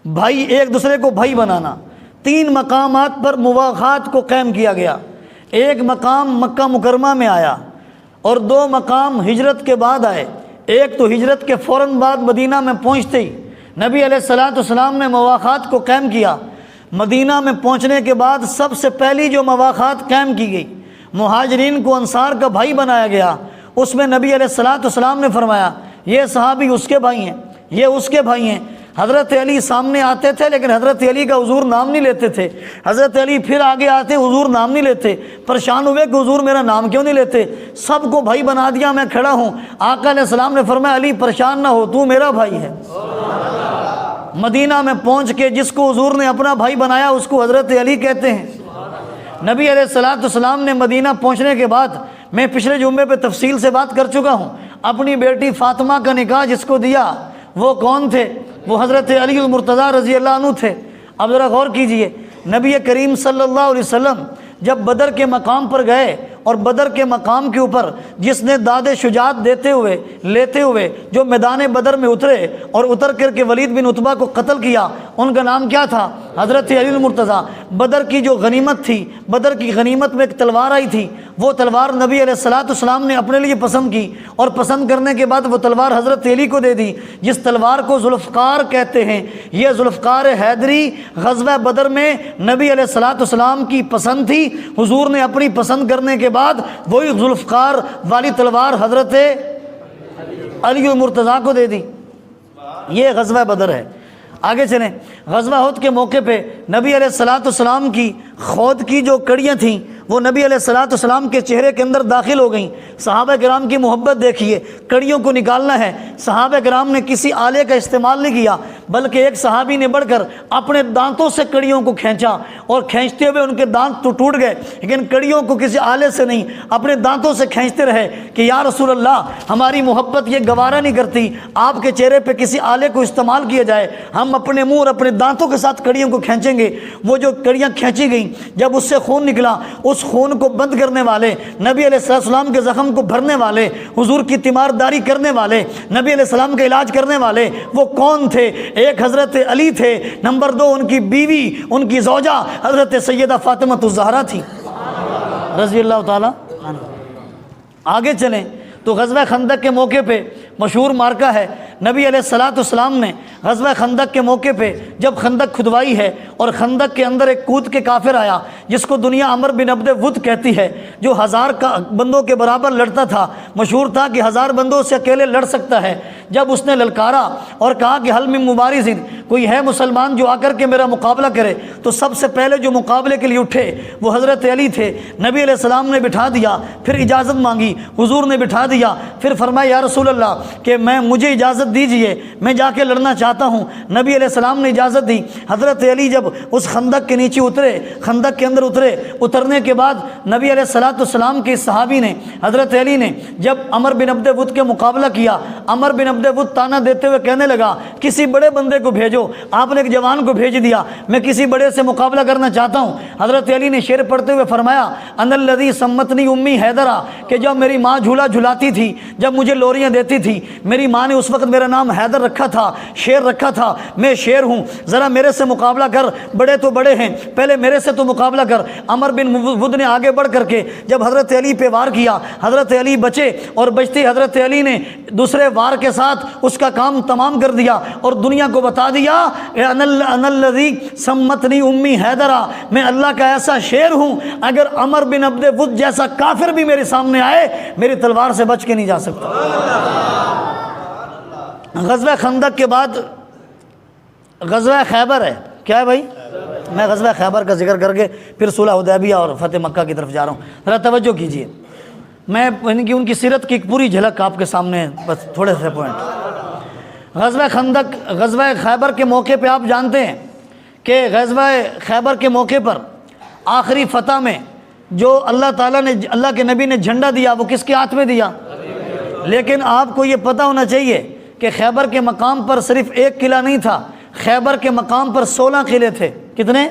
بھائی ایک دوسرے کو بھائی بنانا۔ 3 مقامات پر مواخات کو قائم کیا گیا۔ ایک مقام مکہ مکرمہ میں آیا اور 2 مقام ہجرت کے بعد آئے۔ ایک تو ہجرت کے فوراً بعد مدینہ میں پہنچتے ہی نبی علیہ الصلوۃ والسلام نے مواخات کو قائم کیا۔ مدینہ میں پہنچنے کے بعد سب سے پہلی جو مواخات قائم کی گئی، مہاجرین کو انصار کا بھائی بنایا گیا۔ اس میں نبی علیہ الصلوۃ والسلام نے فرمایا یہ صحابی اس کے بھائی ہیں، یہ اس کے بھائی ہیں۔ حضرت علی سامنے آتے تھے لیکن حضرت علی کا حضور نام نہیں لیتے تھے۔ حضرت علی پھر آگے آتے، حضور نام نہیں لیتے۔ پریشان ہوئے کہ حضور میرا نام کیوں نہیں لیتے؟ سب کو بھائی بنا دیا، میں کھڑا ہوں۔ آقا علیہ السلام نے فرمایا علی پریشان نہ ہو، تو میرا بھائی ہے۔ مدینہ میں پہنچ کے جس کو حضور نے اپنا بھائی بنایا اس کو حضرت علی کہتے ہیں۔ نبی علیہ الصلاۃ والسلام نے مدینہ پہنچنے کے بعد، میں پچھلے جمعے پہ تفصیل سے بات کر چکا ہوں، اپنی بیٹی فاطمہ کا نکاح جس کو دیا وہ کون تھے؟ وہ حضرت علی المرتضیٰ رضی اللہ عنہ تھے۔ اب ذرا غور کیجئے، نبی کریم صلی اللہ علیہ وسلم جب بدر کے مقام پر گئے اور بدر کے مقام کے اوپر جس نے داد شجاعت لیتے ہوئے جو میدان بدر میں اترے اور اتر کر کے ولید بن عتبہ کو قتل کیا، ان کا نام کیا تھا؟ حضرت علی المرتضیٰ۔ بدر کی جو غنیمت تھی، بدر کی غنیمت میں ایک تلوار آئی تھی، وہ تلوار نبی علیہ الصلاۃ والسلام نے اپنے لیے پسند کی، اور پسند کرنے کے بعد وہ تلوار حضرت علی کو دے دی، جس تلوار کو ذوالفقار کہتے ہیں۔ یہ ذوالفقار حیدری غزوہ بدر میں نبی علیہ الصلاۃ والسلام کی پسند تھی، حضور نے اپنی پسند کرنے کے بعد وہی ذوالفقار والی تلوار حضرت علی المرتضیٰ کو دے دی۔ یہ غزوہ بدر ہے۔ آگے چلیں، غزوہ احد کے موقع پہ نبی علیہ الصلاۃ والسلام کی خود کی جو کڑیاں تھیں وہ نبی علیہ الصلاۃ والسلام کے چہرے کے اندر داخل ہو گئیں۔ صحابہ کرام کی محبت دیکھیے، کڑیوں کو نکالنا ہے، صحابہ کرام نے کسی آلے کا استعمال نہیں کیا، بلکہ ایک صحابی نے بڑھ کر اپنے دانتوں سے کڑیوں کو کھینچا، اور کھینچتے ہوئے ان کے دانت تو ٹوٹ گئے، لیکن کڑیوں کو کسی آلے سے نہیں، اپنے دانتوں سے کھینچتے رہے کہ یا رسول اللہ، ہماری محبت یہ گوارا نہیں کرتی آپ کے چہرے پہ کسی آلے کو استعمال کیا جائے، ہم اپنے منہ اور اپنے دانتوں کے ساتھ کڑیوں کو کھینچیں گے۔ وہ جو کڑیاں کھینچی گئیں، جب اس سے خون نکلا، اس خون کو بند کرنے والے، نبی علیہ السلام کے زخم کو بھرنے والے، حضور کی تیمارداری کرنے والے، نبی علیہ السلام کا علاج کرنے والے، وہ کون تھے؟ ایک حضرت علی تھے، نمبر 2 ان کی بیوی، ان کی زوجہ حضرت سیدہ فاطمہ الزہرا تھی رضی اللہ تعالی عنہ۔ آگے چلیں تو غزوہ خندق کے موقع پہ مشہور مارکہ ہے، نبی علیہ الصلاۃ والسلام نے غزوہ خندق کے موقع پہ جب خندق کھدوائی ہے اور خندق کے اندر ایک کود کے کافر آیا جس کو دنیا عمر بن عبد ود کہتی ہے، جو 1000 بندوں کے برابر لڑتا تھا، مشہور تھا کہ 1000 بندوں سے اکیلے لڑ سکتا ہے۔ جب اس نے للکارا اور کہا کہ حل من مبارز، کوئی ہے مسلمان جو آ کر کے میرا مقابلہ کرے، تو سب سے پہلے جو مقابلے کے لیے اٹھے وہ حضرت علی تھے۔ نبی علیہ السلام نے بٹھا دیا، پھر اجازت مانگی، حضور نے بٹھا دیا، پھر فرمایا یا رسول اللہ کہ مجھے اجازت دیجئے، میں جا کے لڑنا چاہتا ہوں۔ نبی علیہ السلام نے اجازت دی۔ حضرت علی جب اس خندق کے نیچے اترے، خندق کے اندر اترنے کے بعد نبی علیہ الصلاۃ والسلام کے صحابی نے، حضرت علی نے جب عمر بن عبد ود کے مقابلہ کیا، عمر بن عبد ود تانا دیتے ہوئے کہنے لگا کسی بڑے بندے کو بھیجو۔ آپ نے ایک جوان کو بھیج دیا، میں کسی بڑے سے مقابلہ کرنا چاہتا ہوں۔ حضرت علی نے شعر پڑھتے ہوئے فرمایا ان الذی سمتنی امی حیدرہ، کہ جب میری ماں جھولا جھلاتی تھی، جب مجھے لوریاں دیتی تھی، میری ماں نے اس وقت میرا نام حیدر رکھا تھا، شیر رکھا تھا، میں شیر ہوں، ذرا میرے سے مقابلہ کر، بڑے تو بڑے ہیں، پہلے میرے سے تو مقابلہ کر۔ عمر بن ود نے آگے بڑھ کر کے جب حضرت علی پہ وار کیا، حضرت علی بچے، اور بچتے حضرت علی نے دوسرے وار کے ساتھ اس کا کام تمام کر دیا اور دنیا کو بتا دیا ان الذی سمتنی امی حیدرہ، میں اللہ کا ایسا شیر ہوں، اگر عمر بن عبد ود جیسا کافر بھی میرے سامنے آئے، میری تلوار سے بچ کے نہیں جا سکتا۔ غزوہ خندق کے بعد غزوہ خیبر ہے، کیا ہے بھائی؟ میں غزوہ خیبر کا ذکر کر کے پھر صلح حدیبیہ اور فتح مکہ کی طرف جا رہا ہوں، ذرا توجہ کیجیے۔ میں ان کی سیرت کی ایک پوری جھلک آپ کے سامنے، بس تھوڑے سے پوائنٹ۔ غزوہ خندق، غزوہ خیبر کے موقع پہ آپ جانتے ہیں کہ غزوہ خیبر کے موقع پر آخری فتح میں جو اللہ تعالیٰ نے، اللہ کے نبی نے جھنڈا دیا، وہ کس کے ہاتھ میں دیا؟ لیکن آپ کو یہ پتہ ہونا چاہیے کہ خیبر کے مقام پر صرف ایک قلعہ نہیں تھا، خیبر کے مقام پر 16 قلعے تھے۔ کتنے؟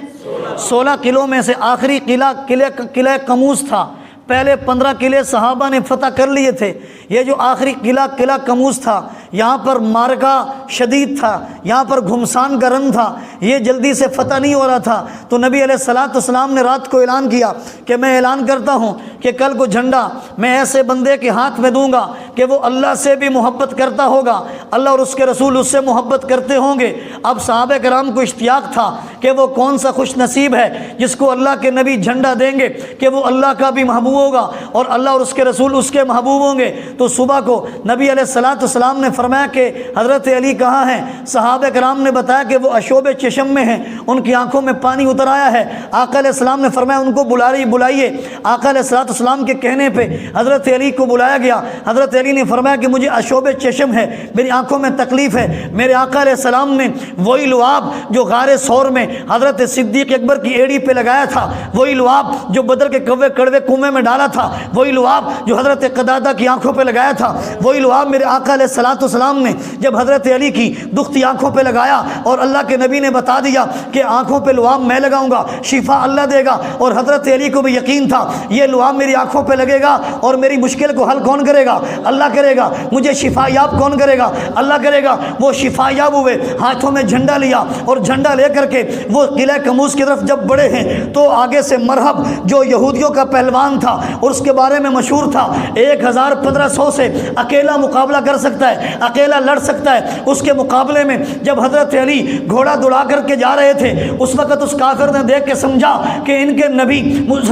16 قلعوں میں سے آخری قلعہ قموس تھا۔ پہلے 15 قلعے صحابہ نے فتح کر لیے تھے، یہ جو آخری قلعہ قموس تھا، یہاں پر مارکا شدید تھا، یہاں پر گھمسان کا رن تھا، یہ جلدی سے فتح نہیں ہو رہا تھا۔ تو نبی علیہ الصلاۃ والسلام نے رات کو اعلان کیا کہ میں اعلان کرتا ہوں کہ کل کو جھنڈا میں ایسے بندے کے ہاتھ میں دوں گا کہ وہ اللہ سے بھی محبت کرتا ہوگا، اللہ اور اس کے رسول اس سے محبت کرتے ہوں گے۔ اب صحابہ کرام کو اشتیاق تھا کہ وہ کون سا خوش نصیب ہے جس کو اللہ کے نبی جھنڈا دیں گے کہ وہ اللہ کا بھی محبوب ہوگا اور اللہ اور اس کے رسول اس کے محبوب ہوں گے۔ تو صبح کو نبی علیہ الصلاۃ والسلام نے فرمایا فرمایا کہ حضرت علی کہاں ہیں؟ صحابہ کرام نے بتایا کہ وہ اشوب چشم میں ہیں، ان کی آنکھوں میں پانی اتر آیا ہے۔ آقا علیہ السلام نے فرمایا ان کو بلائیے۔ آقا علیہ السلام کے کہنے پہ حضرت علی کو بلایا گیا۔ حضرت علی نے فرمایا کہ مجھے اشوب چشم ہے، میری آنکھوں میں تکلیف ہے۔ میرے آقا علیہ السلام نے وہی لعاب جو غار ثور میں حضرت صدیق اکبر کی ایڑی پہ لگایا تھا، وہی لعاب جو بدر کے کڑوے کنویں میں ڈالا تھا، وہی لعاب جو حضرت قتادہ کی آنکھوں پہ لگایا تھا، وہی لعاب میرے آقا علیہ السلام نے جب حضرت علی کی دکھتی آنکھوں پہ لگایا اور اللہ کے نبی نے بتا دیا کہ آنکھوں پہ لعاب میں لگاؤں گا، شفا اللہ دے گا، اور حضرت علی کو بھی یقین تھا یہ لعاب میری آنکھوں پہ لگے گا اور میری مشکل کو حل کون کرے گا؟ اللہ کرے گا۔ مجھے شفا یاب کون کرے گا؟ اللہ کرے گا۔ وہ شفا یاب ہوئے، ہاتھوں میں جھنڈا لیا اور جھنڈا لے کر کے وہ قلعہ کموز کی طرف جب بڑھے ہیں تو آگے سے مرحب جو یہودیوں کا پہلوان تھا اور اس کے بارے میں مشہور تھا 1500 سے اکیلا مقابلہ کر سکتا ہے، اکیلا لڑ سکتا ہے، اس کے مقابلے میں جب حضرت علی گھوڑا دوڑا کر کے جا رہے تھے اس وقت اس کافر نے دیکھ کے سمجھا کہ ان کے نبی،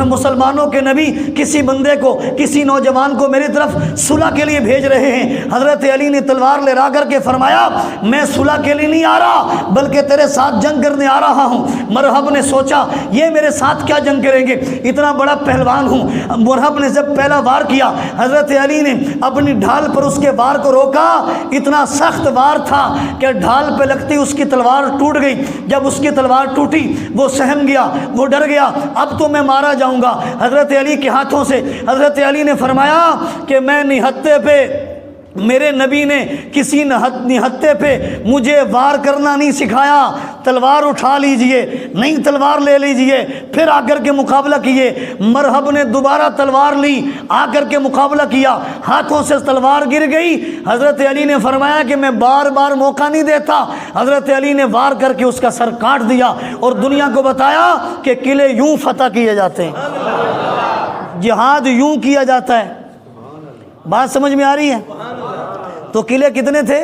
مسلمانوں کے نبی کسی بندے کو، کسی نوجوان کو میری طرف صلح کے لیے بھیج رہے ہیں۔ حضرت علی نے تلوار لہرا کر کے فرمایا میں صلح کے لیے نہیں آ رہا بلکہ تیرے ساتھ جنگ کرنے آ رہا ہوں۔ مرحب نے سوچا یہ میرے ساتھ کیا جنگ کریں گے، اتنا بڑا پہلوان ہوں۔ مرحب نے جب پہلا وار کیا حضرت علی نے اپنی ڈھال پر اس کے وار کو روکا، اتنا سخت وار تھا کہ ڈھال پہ لگتی اس کی تلوار ٹوٹ گئی۔ جب اس کی تلوار ٹوٹی وہ سہم گیا، وہ ڈر گیا، اب تو میں مارا جاؤں گا۔ حضرت علی کے ہاتھوں سے حضرت علی نے فرمایا کہ میں نہتے پہ، میرے نبی نے کسی نہتے پہ مجھے وار کرنا نہیں سکھایا، تلوار اٹھا لیجئے، نہیں تلوار لے لیجئے، پھر آ کر کے مقابلہ کیے۔ مرحب نے دوبارہ تلوار لی، آ کر کے مقابلہ کیا، ہاتھوں سے تلوار گر گئی۔ حضرت علی نے فرمایا کہ میں بار بار موقع نہیں دیتا۔ حضرت علی نے وار کر کے اس کا سر کاٹ دیا اور دنیا کو بتایا کہ قلعے یوں فتح کیے جاتے ہیں، جہاد یوں کیا جاتا ہے۔ بات سمجھ میں آ رہی ہے؟ تو قلعے کتنے تھے؟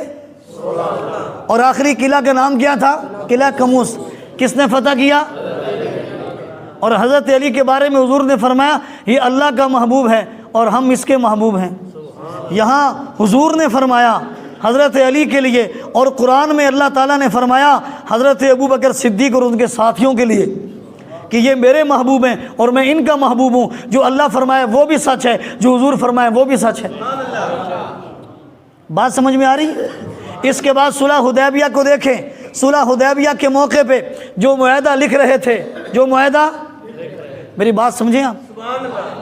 اور آخری قلعہ کا نام کیا تھا؟ قلعہ کموس۔ کس نے فتح کیا؟ اور حضرت علی کے بارے میں حضور نے فرمایا یہ اللہ کا محبوب ہے اور ہم اس کے محبوب ہیں۔ یہاں حضور نے فرمایا حضرت علی کے لیے، اور قرآن میں اللہ تعالیٰ نے فرمایا حضرت ابوبکر صدیق اور ان کے ساتھیوں کے لیے کہ یہ میرے محبوب ہیں اور میں ان کا محبوب ہوں۔ جو اللہ فرمائے وہ بھی سچ ہے، جو حضور فرمائے وہ بھی سچ ہے۔ بات سمجھ میں آ رہی؟ اس کے بعد صلح حدیبیہ کو دیکھیں۔ صلح حدیبیہ کے موقع پہ جو معاہدہ لکھ رہے تھے، جو معاہدہ، میری بات سمجھیں آپ،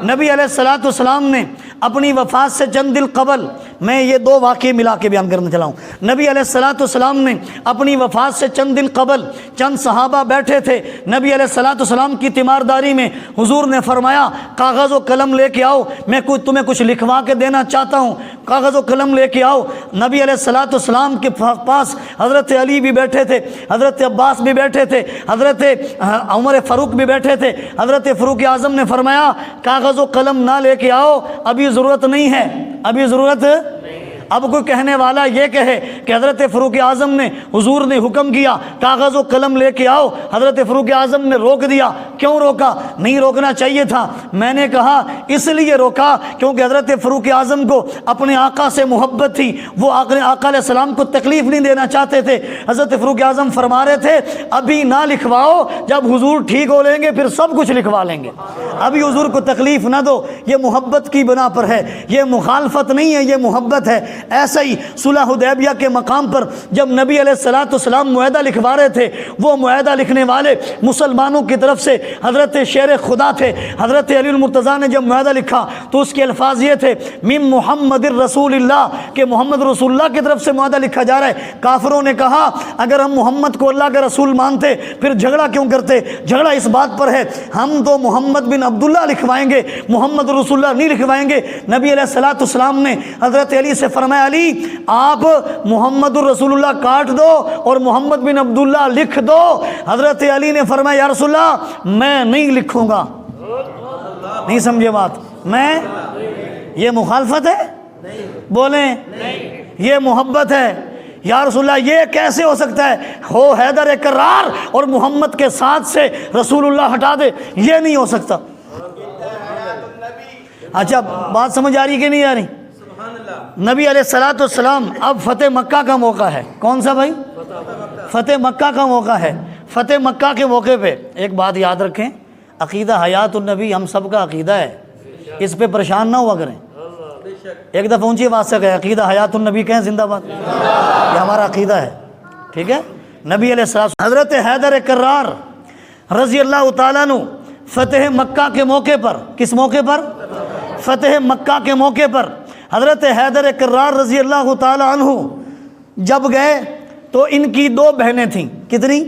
نبی علیہ السلام نے اپنی وفات سے چند دن قبل، میں یہ دو واقعے ملا کے بیان کرنے چلا ہوں۔ نبی علیہ السلام نے اپنی وفات سے چند دن قبل چند صحابہ بیٹھے تھے، نبی علیہ السلام کی تیمارداری میں حضور نے فرمایا کاغذ و قلم لے کے آؤ، میں تمہیں کچھ لکھوا کے دینا چاہتا ہوں، کاغذ و قلم لے کے آؤ۔ نبی علیہ السلام کے پاس حضرت علی بھی بیٹھے تھے، حضرت عباس بھی بیٹھے تھے، حضرت عمر فاروق بھی بیٹھے تھے۔ حضرت فاروق اعظم نے فرمایا کاغذ و قلم نہ لے کے آؤ، ابھی ضرورت نہیں ہے، ابھی ضرورت۔ اب کوئی کہنے والا یہ کہے کہ حضرت فاروق اعظم نے، حضور نے حکم کیا کاغذ و قلم لے کے آؤ، حضرت فاروق اعظم نے روک دیا، کیوں روکا؟ نہیں روکنا چاہیے تھا۔ میں نے کہا اس لیے روکا کیونکہ حضرت فاروق اعظم کو اپنے آقا سے محبت تھی، وہ آقا علیہ السلام کو تکلیف نہیں دینا چاہتے تھے۔ حضرت فاروق اعظم فرما رہے تھے ابھی نہ لکھواؤ، جب حضور ٹھیک ہو لیں گے پھر سب کچھ لکھوا لیں گے، ابھی حضور کو تکلیف نہ دو۔ یہ محبت کی بنا پر ہے، یہ مخالفت نہیں ہے، یہ محبت ہے۔ ایسا ہی صلح حدیبیہ کے مقام پر جب نبی علیہ السلام معاہدہ لکھوا رہے تھے، وہ معاہدہ لکھنے والے مسلمانوں کی طرف سے حضرت شیر خدا تھے۔ حضرت علی المرتضیٰ نے جب معاہدہ لکھا تو اس کے الفاظ یہ تھے من محمد الرسول اللہ، کہ محمد رسول اللہ کی طرف سے معاہدہ لکھا جا رہا ہے۔ کافروں نے کہا اگر ہم محمد کو اللہ کا رسول مانتے پھر جھگڑا کیوں کرتے؟ جھگڑا اس بات پر ہے ہم تو محمد بن عبداللہ لکھوائیں گے، محمد رسول اللہ نہیں لکھوائیں گے۔ نبی علیہ السلام نے حضرت علی سے فرمایا علی آپ محمد الرسول اللہ کاٹ دو اور محمد بن عبداللہ لکھ دو۔ حضرت علی نے فرمایا یا رسول اللہ میں نہیں لکھوں گا۔ نہیں سمجھے بات؟ میں، یہ مخالفت ہے؟ بولیں یہ محبت ہے؟ یا رسول اللہ یہ کیسے ہو سکتا ہے؟ ہو حیدر کرار اور محمد کے ساتھ سے رسول اللہ ہٹا دے، یہ نہیں ہو سکتا۔ اچھا بات سمجھ آ رہی کہ نہیں آ رہی؟ نبی علیہ الصلوۃ والسلام اب فتح مکہ کا موقع ہے. کون سا بھائی؟ فتح مکہ کا موقع ہے. فتح مکہ کے موقع پہ ایک بات یاد رکھیں، عقیدہ حیات النبی ہم سب کا عقیدہ ہے، اس پہ پریشان نہ ہوا کریں. ایک دفعہ اونچی آواز سے کہیں عقیدہ حیات النبی کہیں زندہ باد، یہ ہمارا عقیدہ ہے. ٹھیک ہے. نبی علیہ السلام حضرت حیدر کرار رضی اللہ تعالیٰ عنہ فتح مکہ کے موقع پر، کس موقع پر؟ فتح مکہ کے موقع پر حضرت حیدر کرار رضی اللہ تعالیٰ عنہ جب گئے تو ان کی 2 بہنیں تھیں. کتنی؟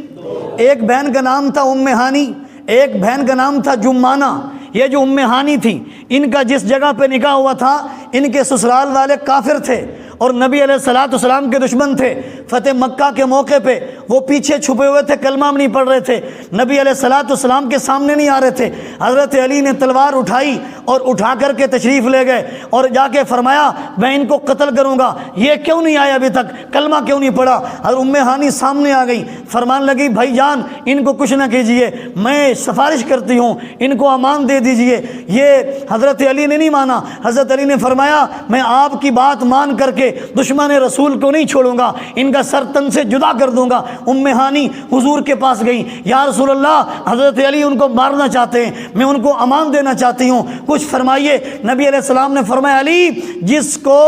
ایک بہن کا نام تھا ام ہانی، ایک بہن کا نام تھا جمانہ. یہ جو ام ہانی تھی، ان کا جس جگہ پہ نکاح ہوا تھا ان کے سسرال والے کافر تھے اور نبی علیہ الصلوۃ والسلام کے دشمن تھے. فتح مکہ کے موقع پہ وہ پیچھے چھپے ہوئے تھے، کلمہ نہیں پڑھ رہے تھے، نبی علیہ الصلوۃ والسلام کے سامنے نہیں آ رہے تھے. حضرت علی نے تلوار اٹھائی اور اٹھا کر کے تشریف لے گئے اور جا کے فرمایا میں ان کو قتل کروں گا. یہ کیوں نہیں آئے ابھی تک؟ کلمہ کیوں نہیں پڑھا؟ حضرت ام ہانی سامنے آ گئی، فرمان لگی بھائی جان ان کو کچھ نہ کیجیے، میں سفارش کرتی ہوں ان کو امان دے دیجئے. یہ حضرت علی نے نہیں مانا. حضرت علی نے فرمایا میں آپ کی بات مان کر کے دشمن رسول کو نہیں چھوڑوں گا، ان کا سر تن سے جدا کر دوں گا. ام ہانی حضور کے پاس گئی، یا رسول اللہ حضرت علی ان کو مارنا چاہتے ہیں، میں ان کو امان دینا چاہتی ہوں، کچھ فرمائیے. نبی علیہ السلام نے فرمایا علی جس کو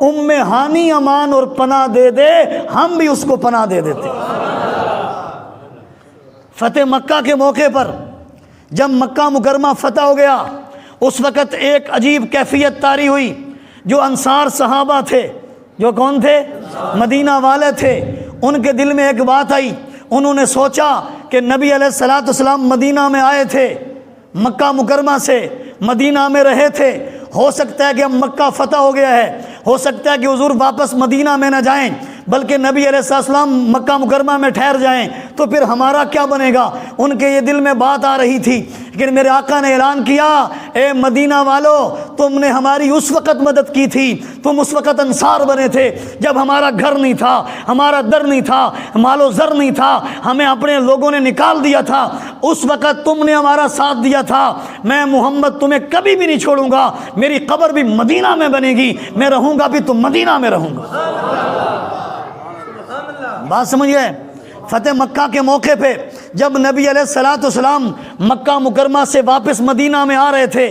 ام ہانی امان اور پناہ دے دے ہم بھی اس کو پناہ دے دیتے. فتح مکہ کے موقع پر جب مکہ مکرمہ فتح ہو گیا اس وقت ایک عجیب کیفیت طاری ہوئی. جو انصار صحابہ تھے، جو کون تھے؟ مدینہ والے تھے، ان کے دل میں ایک بات آئی. انہوں نے سوچا کہ نبی علیہ الصلوۃ والسلام مدینہ میں آئے تھے، مکہ مکرمہ سے مدینہ میں رہے تھے، ہو سکتا ہے کہ اب مکہ فتح ہو گیا ہے، ہو سکتا ہے کہ حضور واپس مدینہ میں نہ جائیں بلکہ نبی علیہ السلام مکہ مکرمہ میں ٹھہر جائیں، تو پھر ہمارا کیا بنے گا؟ ان کے یہ دل میں بات آ رہی تھی. لیکن میرے آقا نے اعلان کیا اے مدینہ والو تم نے ہماری اس وقت مدد کی تھی، تم اس وقت انصار بنے تھے جب ہمارا گھر نہیں تھا، ہمارا در نہیں تھا، مال و زر نہیں تھا، ہمیں اپنے لوگوں نے نکال دیا تھا، اس وقت تم نے ہمارا ساتھ دیا تھا. میں محمد تمہیں کبھی بھی نہیں چھوڑوں گا، میری قبر بھی مدینہ میں بنے گی، میں رہوں گا بھی تو مدینہ میں رہوں گا. بات سمجھ گئے؟ فتح مکہ کے موقع پہ جب نبی علیہ الصلوۃ والسلام مکہ مکرمہ سے واپس مدینہ میں آ رہے تھے،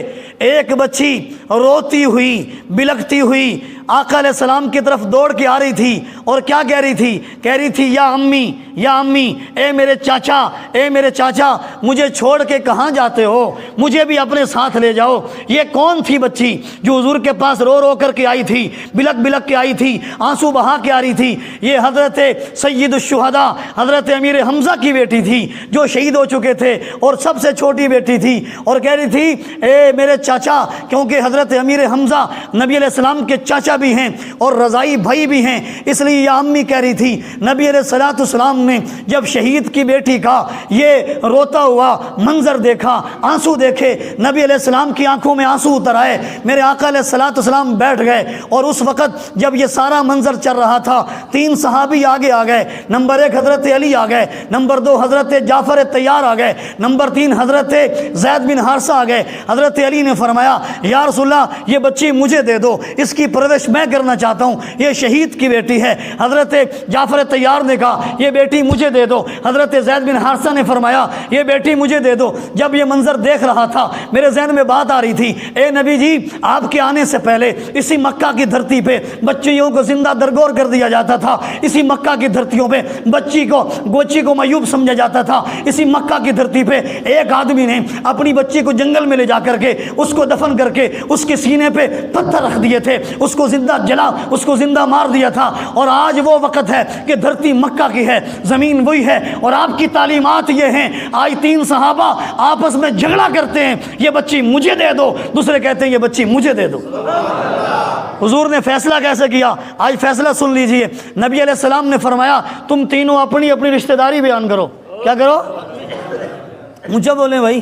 ایک بچی روتی ہوئی بلکتی ہوئی آقا علیہ السلام کی طرف دوڑ کے آ رہی تھی اور کیا کہہ رہی تھی؟ کہہ رہی تھی یا امی یا امی، اے میرے چاچا، اے میرے چاچا مجھے چھوڑ کے کہاں جاتے ہو، مجھے بھی اپنے ساتھ لے جاؤ. یہ کون تھی بچی جو حضور کے پاس رو رو کر کے آئی تھی، بلک بلک کے آئی تھی، آنسو بہا کے آ رہی تھی؟ یہ حضرت سید الشہداء حضرت امیر حمزہ کی بیٹی تھی جو شہید ہو چکے تھے اور سب سے چھوٹی بیٹی تھی، اور کہہ رہی تھی اے میرے چاچا، کیونکہ حضرت امیر حمزہ نبی علیہ السلام کے چاچا بھی ہیں اور رضائی بھائی بھی ہیں، اس لیے یہ امی کہہ رہی تھی. نبی علیہ الصلوۃ والسلام نے جب شہید کی بیٹی کا یہ روتا ہوا منظر دیکھا، آنسو دیکھے، نبی علیہ السلام کی آنکھوں میں آنسو اتر آئے. میرے آقا علیہ الصلوۃ والسلام بیٹھ گئے اور اس وقت جب یہ سارا منظر چل رہا تھا 3 صحابی آگے آ گئے. نمبر 1 حضرت علی آ گئے، نمبر 2 حضرت جعفر طیار آ گئے، نمبر 3 حضرت زید بن حارثہ آ گئے. حضرت علی نے فرمایا یا رسول اللہ یہ بچی مجھے دے دو، اس کی پرورش میں کرنا چاہتا ہوں، یہ شہید کی بیٹی ہے. حضرت جعفر طیار نے کہا یہ بیٹی مجھے دے دو. حضرت زید بن حارثہ نے فرمایا یہ بیٹی مجھے دے دو. جب یہ منظر دیکھ رہا تھا میرے ذہن میں بات آ رہی تھی، اے نبی جی آپ کے آنے سے پہلے اسی مکہ کی دھرتی پہ بچیوں کو زندہ درگور کر دیا جاتا تھا، اسی مکہ کی دھرتیوں پہ گوچی کو میوب سمجھا جاتا تھا. اسی مکہ کی دھرتی پہ ایک آدمی نے اپنی بچی کو جنگل میں لے جا کر کے اس کو دفن کر کے اس کے سینے پہ پتھر رکھ دیے تھے، اس کو زندہ جلا، اس کو زندہ مار دیا تھا. اور آج وہ وقت ہے کہ دھرتی مکہ کی ہے، زمین وہی ہے، اور آپ کی تعلیمات یہ ہیں. آج 3 صحابہ آپس میں جھگڑا کرتے ہیں یہ بچی مجھے دے دو، دوسرے کہتے ہیں یہ بچی مجھے دے دو. حضور نے فیصلہ کیسے کیا؟ آج فیصلہ سن لیجئے. نبی علیہ السلام نے فرمایا تم تینوں اپنی اپنی رشتہ داری بیان کرو. کیا کرو؟ مجھے بولیں بھائی.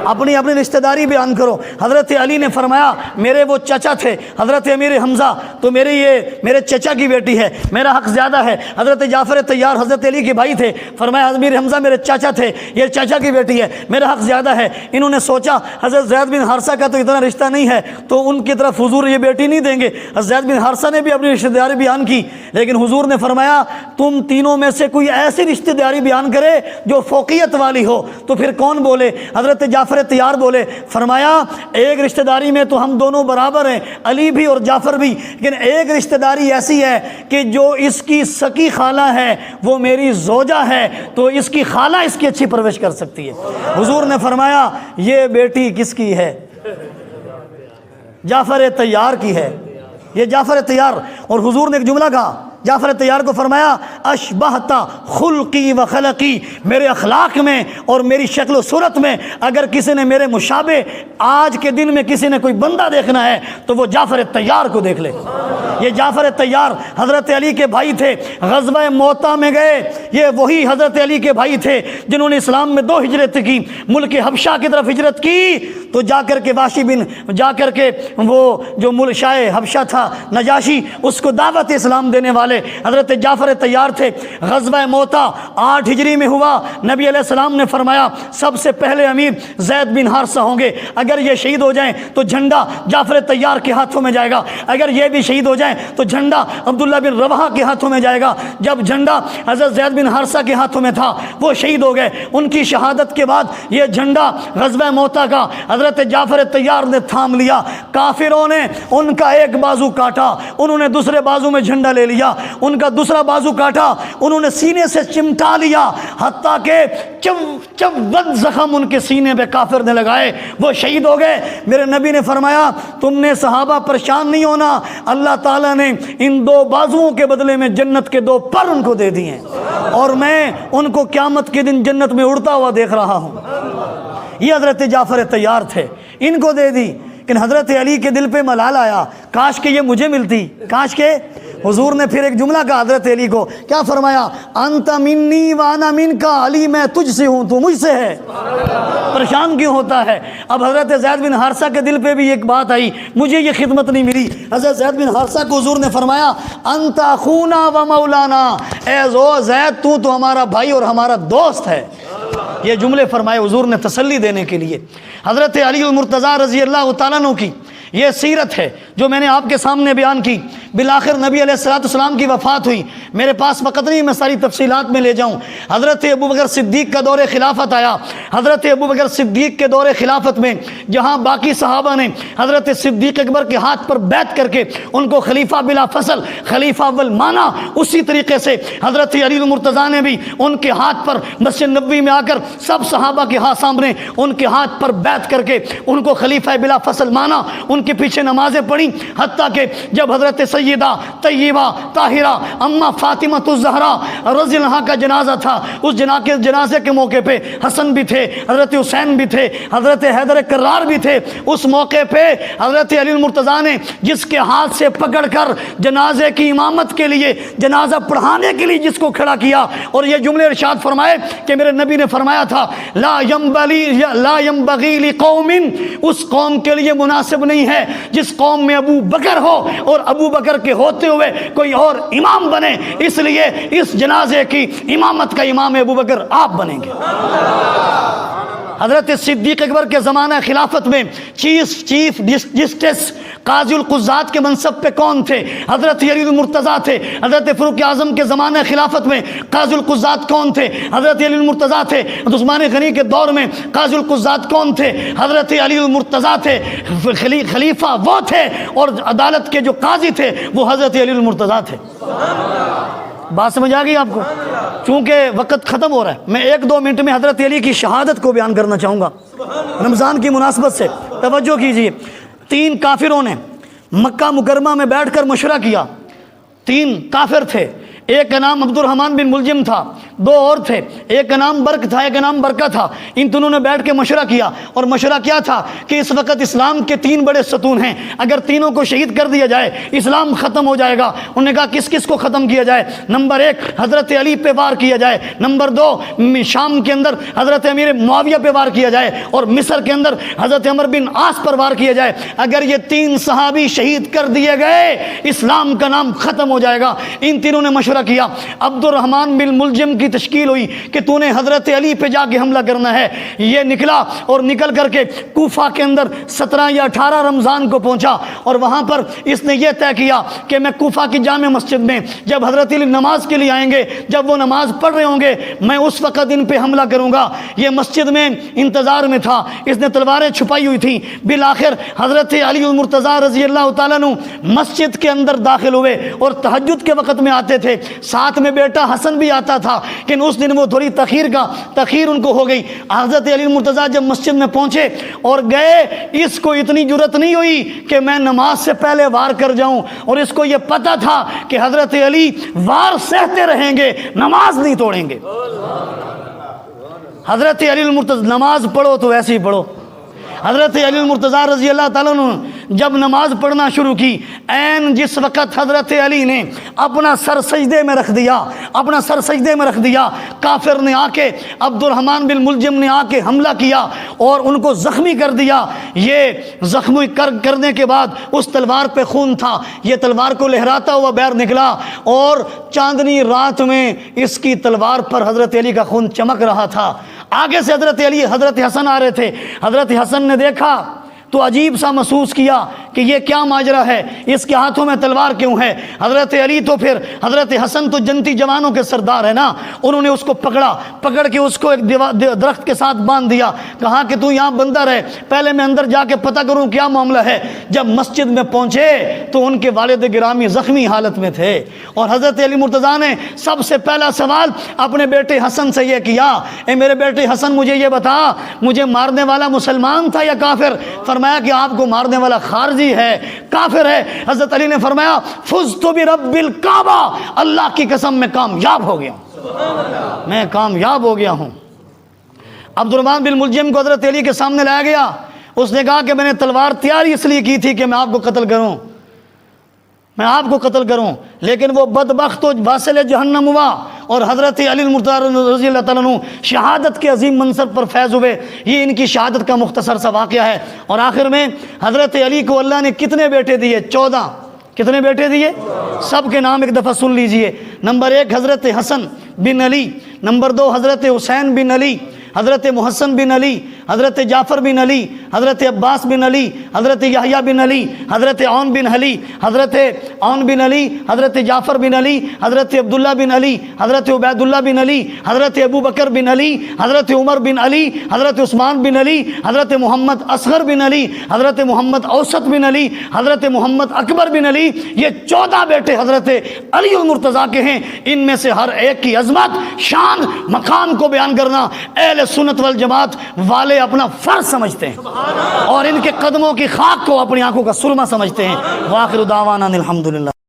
اپنی اپنی رشتہ داری بیان کرو۔ حضرت علی نے فرمایا میرے وہ چچا تھے حضرت امیر حمزہ، تو میرے چچا کی بیٹی ہے، میرا حق زیادہ ہے۔ حضرت جعفر طیار حضرت علی کے بھائی تھے، فرمایا امیر حمزہ میرے چچا تھے، یہ چچا کی بیٹی ہے، میرا حق زیادہ ہے۔ انہوں نے سوچا حضرت زید بن حارثہ کا تو اتنا رشتہ نہیں ہے، تو ان کی طرف حضور یہ بیٹی نہیں دیں گے۔ حضرت زید بن حارثہ نے بھی اپنی رشتہ داری بیان کی، لیکن حضور نے فرمایا تم تینوں میں سے کوئی ایسی رشتہ داری بیان کرے جو فوقیت والی ہو۔ تو پھر کون بولے؟ حضرت جعفر طیار بولے، فرمایا ایک رشتہ داری میں تو ہم دونوں برابر ہیں، علی بھی اور جعفر بھی، لیکن ایک رشتہ داری ایسی ہے کہ جو اس کی سکی خالہ ہے وہ میری زوجہ ہے، تو اس کی خالہ اس کی اچھی پرورش کر سکتی ہے۔ حضور نے فرمایا یہ بیٹی کس کی ہے؟ جعفر طیار کی ہے، یہ جعفر طیار۔ اور حضور نے ایک جملہ کہا جعفر طیار کو، فرمایا اشبہت خلقی و خلقی، میرے اخلاق میں اور میری شکل و صورت میں اگر کسی نے میرے مشابہ آج کے دن میں کسی نے کوئی بندہ دیکھنا ہے تو وہ جعفر طیار کو دیکھ لے۔ یہ جعفر طیار حضرت علی کے بھائی تھے، غزوہ موطا میں گئے، یہ وہی حضرت علی کے بھائی تھے جنہوں نے اسلام میں 2 ہجرت کی، ملک حبشہ کی طرف ہجرت کی، تو جا کر کے وہ جو ملک شاہ حبشہ تھا نجاشی، اس کو دعوت اسلام دینے والے حضرت جعفر طیار تھے۔ غزوہ موطا 8 ہجری میں ہوا۔ نبی علیہ السلام نے فرمایا سب سے پہلے امیر زید بن حارثہ ہوں گے، اگر یہ شہید ہو جائیں تو جھنڈا جعفر طیار کے ہاتھوں میں جائے گا، اگر یہ بھی شہید ہو جائیں تو جھنڈا عبداللہ بن رواحہ کے ہاتھوں میں جائے گا۔ جب جھنڈا حضرت زید بن حارثہ کے ہاتھوں میں تھا وہ شہید ہو گئے، ان کی شہادت کے بعد یہ جھنڈا غزوہ موطا کا حضرت جعفر طیار نے تھام لیا۔ کافروں نے ان کا ایک بازو کاٹا، انہوں نے دوسرے بازو میں جھنڈا لے لیا، ان کا دوسرا بازو کاٹا، انہوں نے سینے سے چمٹا لیا، حتیٰ کہ 54 زخم ان کے سینے پہ کافر نے لگائے، وہ شہید ہو گئے۔ میرے نبی نے فرمایا تم نے صحابہ پریشان نہیں ہونا، اللہ تعالیٰ نے ان 2 بازوؤں کے بدلے میں جنت کے 2 پر ان کو دے دیے ہیں، اور میں ان کو قیامت کے دن جنت میں اڑتا ہوا دیکھ رہا ہوں۔ یہ حضرت جعفر طیار تھے، ان کو دے دی۔ لیکن حضرت علی کے دل پہ ملال آیا، کاش کہ یہ مجھے ملتی، کاش کہ۔ حضور نے پھر ایک جملہ کہا حضرت علی کو، کیا فرمایا؟ انت منی وانا منکا، علی میں تجھ سے ہوں تو مجھ سے ہے، پریشان کیوں ہوتا ہے؟ اب حضرت زید بن حارثہ کے دل پہ بھی ایک بات آئی، مجھے یہ خدمت نہیں ملی۔ حضرت زید بن حارثہ کو حضور نے فرمایا انت اخونا و مولانا، اے زید تو ہمارا بھائی اور ہمارا دوست ہے۔ یہ جملے فرمائے حضور نے تسلی دینے کے لیے۔ حضرت علی المرتضیٰ رضی اللہ تعالیٰ عنہ کی یہ سیرت ہے جو میں نے آپ کے سامنے بیان کی۔ بالآخر نبی علیہ السلام کی وفات ہوئی، میرے پاس وقت نہیں میں ساری تفصیلات میں لے جاؤں۔ حضرت ابوبکر صدیق کا دور خلافت آیا۔ حضرت ابوبکر صدیق کے دور خلافت میں جہاں باقی صحابہ نے حضرت صدیق اکبر کے ہاتھ پر بیعت کر کے ان کو خلیفہ بلا فصل، خلیفہ اول مانا، اسی طریقے سے حضرت علی المرتضیٰ نے بھی ان کے ہاتھ پر مسجد نبوی میں آ کر سب صحابہ کے ہاتھ سامنے ان کے ہاتھ پر بیعت کر کے ان کو خلیفہ بلا فصل مانا، ان کے پیچھے نمازیں پڑھی، حتیٰ کہ جب حضرت سیدہ طیبہ طاہرہ اماں فاطمہ الزہرا رضی اللہ عنہا کا جنازہ تھا، اس جنازے کے موقع پہ حسن بھی تھے، حضرت حسین بھی تھے، حضرت حیدر کرار بھی تھے۔ اس موقع پہ حضرت علی المرتضیٰ نے جس کے ہاتھ سے پکڑ کر جنازے کی امامت کے لیے، جنازہ پڑھانے کے لیے جس کو کھڑا کیا، اور یہ جملے ارشاد فرمائے کہ میرے نبی نے فرمایا تھا لا ينبغي لقوم، اس قوم کے لیے مناسب نہیں ہے جس قوم میں ابو بکر ہو اور ابو بکر کے ہوتے ہوئے کوئی اور امام بنے، اس لیے اس جنازے کی امامت کا امام ابو بکر آپ بنیں گے۔ حضرت صدیق اکبر کے زمانہ خلافت میں چیف جسٹس قاضی القضات کے منصب پہ کون تھے؟ حضرت علی المرتضیٰ تھے۔ حضرت فاروق اعظم کے زمانہ خلافت میں قاضی القضات کون تھے؟ حضرت علی المرتضیٰ تھے۔ عثمان غنی کے دور میں قاضی القضات کون تھے؟ حضرت علی المرتضیٰ تھے۔ خلیفہ وہ تھے اور عدالت کے جو قاضی تھے وہ حضرت علی المرتضیٰ تھے۔ بات سمجھ آ گئی آپ کو؟ چونکہ وقت ختم ہو رہا ہے، میں 1-2 منٹ میں حضرت علی کی شہادت کو بیان کرنا چاہوں گا رمضان کی مناسبت سے۔ توجہ کیجئے، 3 کافروں نے مکہ مکرمہ میں بیٹھ کر مشورہ کیا۔ 3 کافر تھے، ایک کا نام عبد الرحمن بن ملجم تھا، دو اور تھے، ایک کا نام برق تھا، ایک کا نام برکہ تھا۔ ان دونوں نے بیٹھ کے مشورہ کیا، اور مشورہ کیا تھا کہ اس وقت اسلام کے 3 بڑے ستون ہیں، اگر تینوں کو شہید کر دیا جائے اسلام ختم ہو جائے گا۔ انہوں نے کہا کس کس کو ختم کیا جائے؟ نمبر 1 حضرت علی پہ وار کیا جائے، نمبر 2 شام کے اندر حضرت امیر معاویہ پہ وار کیا جائے، اور مصر کے اندر حضرت عمر بن عاص پر وار کیا جائے۔ اگر یہ 3 صحابی شہید کر دیے گئے اسلام کا نام ختم ہو جائے گا۔ ان تینوں نے مشورہ کیا، عبد الرحمن بن ملجم کی تشکیل ہوئی کہ تو نے حضرت علی پہ جا کے حملہ کرنا ہے۔ یہ نکلا اور نکل کر کے کوفہ کے اندر 17 یا 18 رمضان کو پہنچا، اور وہاں پر اس نے یہ طے کیا کہ میں کوفہ کی جامع مسجد میں جب حضرت علی نماز کے لیے آئیں گے، جب وہ نماز پڑھ رہے ہوں گے، میں اس وقت ان پہ حملہ کروں گا۔ یہ مسجد میں انتظار میں تھا، اس نے تلواریں چھپائی ہوئی تھیں۔ بالآخر حضرت علی المرتضیٰ رضی اللہ تعالیٰ عنہ مسجد کے اندر داخل ہوئے، اور تہجد کے وقت میں آتے تھے، ساتھ میں بیٹا حسن بھی آتا تھا، لیکن اس دن وہ تھوڑی تخیر ان کو ہو گئی۔ حضرت علی المرتضیٰ جب مسجد میں پہنچے اور گئے، اس کو اتنی جرت نہیں ہوئی کہ میں نماز سے پہلے وار کر جاؤں، اور اس کو یہ پتہ تھا کہ حضرت علی وار سہتے رہیں گے، نماز نہیں توڑیں گے۔ حضرت علی المرتضیٰ نماز پڑھو تو ایسے ہی پڑھو۔ حضرت علی المرتضیٰ رضی اللہ تعالیٰ عنہ جب نماز پڑھنا شروع کی، عین جس وقت حضرت علی نے اپنا سر سجدے میں رکھ دیا، کافر نے آ کے عبد الرحمن بن ملجم نے آ کے حملہ کیا اور ان کو زخمی کر دیا۔ یہ زخمی کرنے کے بعد اس تلوار پہ خون تھا، یہ تلوار کو لہراتا ہوا باہر نکلا، اور چاندنی رات میں اس کی تلوار پر حضرت علی کا خون چمک رہا تھا۔ آگے سے حضرت حسن آ رہے تھے۔ حضرت حسن نے دیکھا تو عجیب سا محسوس کیا کہ یہ کیا ماجرا ہے، اس کے ہاتھوں میں تلوار کیوں ہے؟ حضرت علی تو پھر حضرت حسن تو جنتی جوانوں کے سردار ہے نا، انہوں نے اس کو پکڑ کے اس کو ایک درخت کے ساتھ باندھ دیا، کہا کہ تو یہاں بندہ رہے، پہلے میں اندر جا کے پتہ کروں کیا معاملہ ہے۔ جب مسجد میں پہنچے تو ان کے والد گرامی زخمی حالت میں تھے، اور حضرت علی مرتضیٰ نے سب سے پہلا سوال اپنے بیٹے حسن سے یہ کیا، اے میرے بیٹے حسن مجھے یہ بتا، مجھے مارنے والا مسلمان تھا یا کافر؟ فرمایا کہ آپ کو مارنے والا خارجی ہے، کافر ہے۔ حضرت علی نے فرمایا فزت برب الکعبہ، اللہ کی قسم میں کامیاب ہو گیا ہوں، میں کامیاب ہو گیا ہوں۔ عبد الرحمن بن ملجم کو حضرت علی کے سامنے لایا گیا، اس نے کہا کہ میں نے تلوار تیار اس لیے کی تھی کہ میں آپ کو قتل کروں، لیکن وہ بدبخت و واصل جہنم ہوا، اور حضرت علی المرتضیٰ رضی اللہ تعالیٰ عنہ شہادت کے عظیم منصب پر فیض ہوئے۔ یہ ان کی شہادت کا مختصر سا واقعہ ہے۔ اور آخر میں حضرت علی کو اللہ نے کتنے بیٹے دیے؟ 14۔ کتنے بیٹے دیے؟ سب کے نام ایک دفعہ سن لیجئے۔ نمبر 1 حضرت حسن بن علی، نمبر 2 حضرت حسین بن علی، حضرت محسن بن علی، حضرت جعفر بن علی، حضرت عباس بن علی، حضرت یحییٰ بن علی، حضرت عون بن علی، حضرت عون بن علی، حضرت جعفر بن علی، حضرت عبداللہ بن علی، حضرت عبید اللہ بن علی، حضرت ابو بکر بن علی، حضرت عمر بن علی، حضرت عثمان بن علی، حضرت محمد اصغر بن علی، حضرت محمد اوسط بن علی، حضرت محمد اکبر بن علی۔ یہ 14 بیٹے حضرت علی المرتضیٰ کے ہیں۔ ان میں سے ہر ایک کی عظمت، شان، مقام کو بیان کرنا اہل سنت والجماعت والے اپنا فرض سمجھتے ہیں، اور ان کے قدموں کی خاک کو اپنی آنکھوں کا سرما سمجھتے ہیں۔ وآخر دعوانا الحمدللہ۔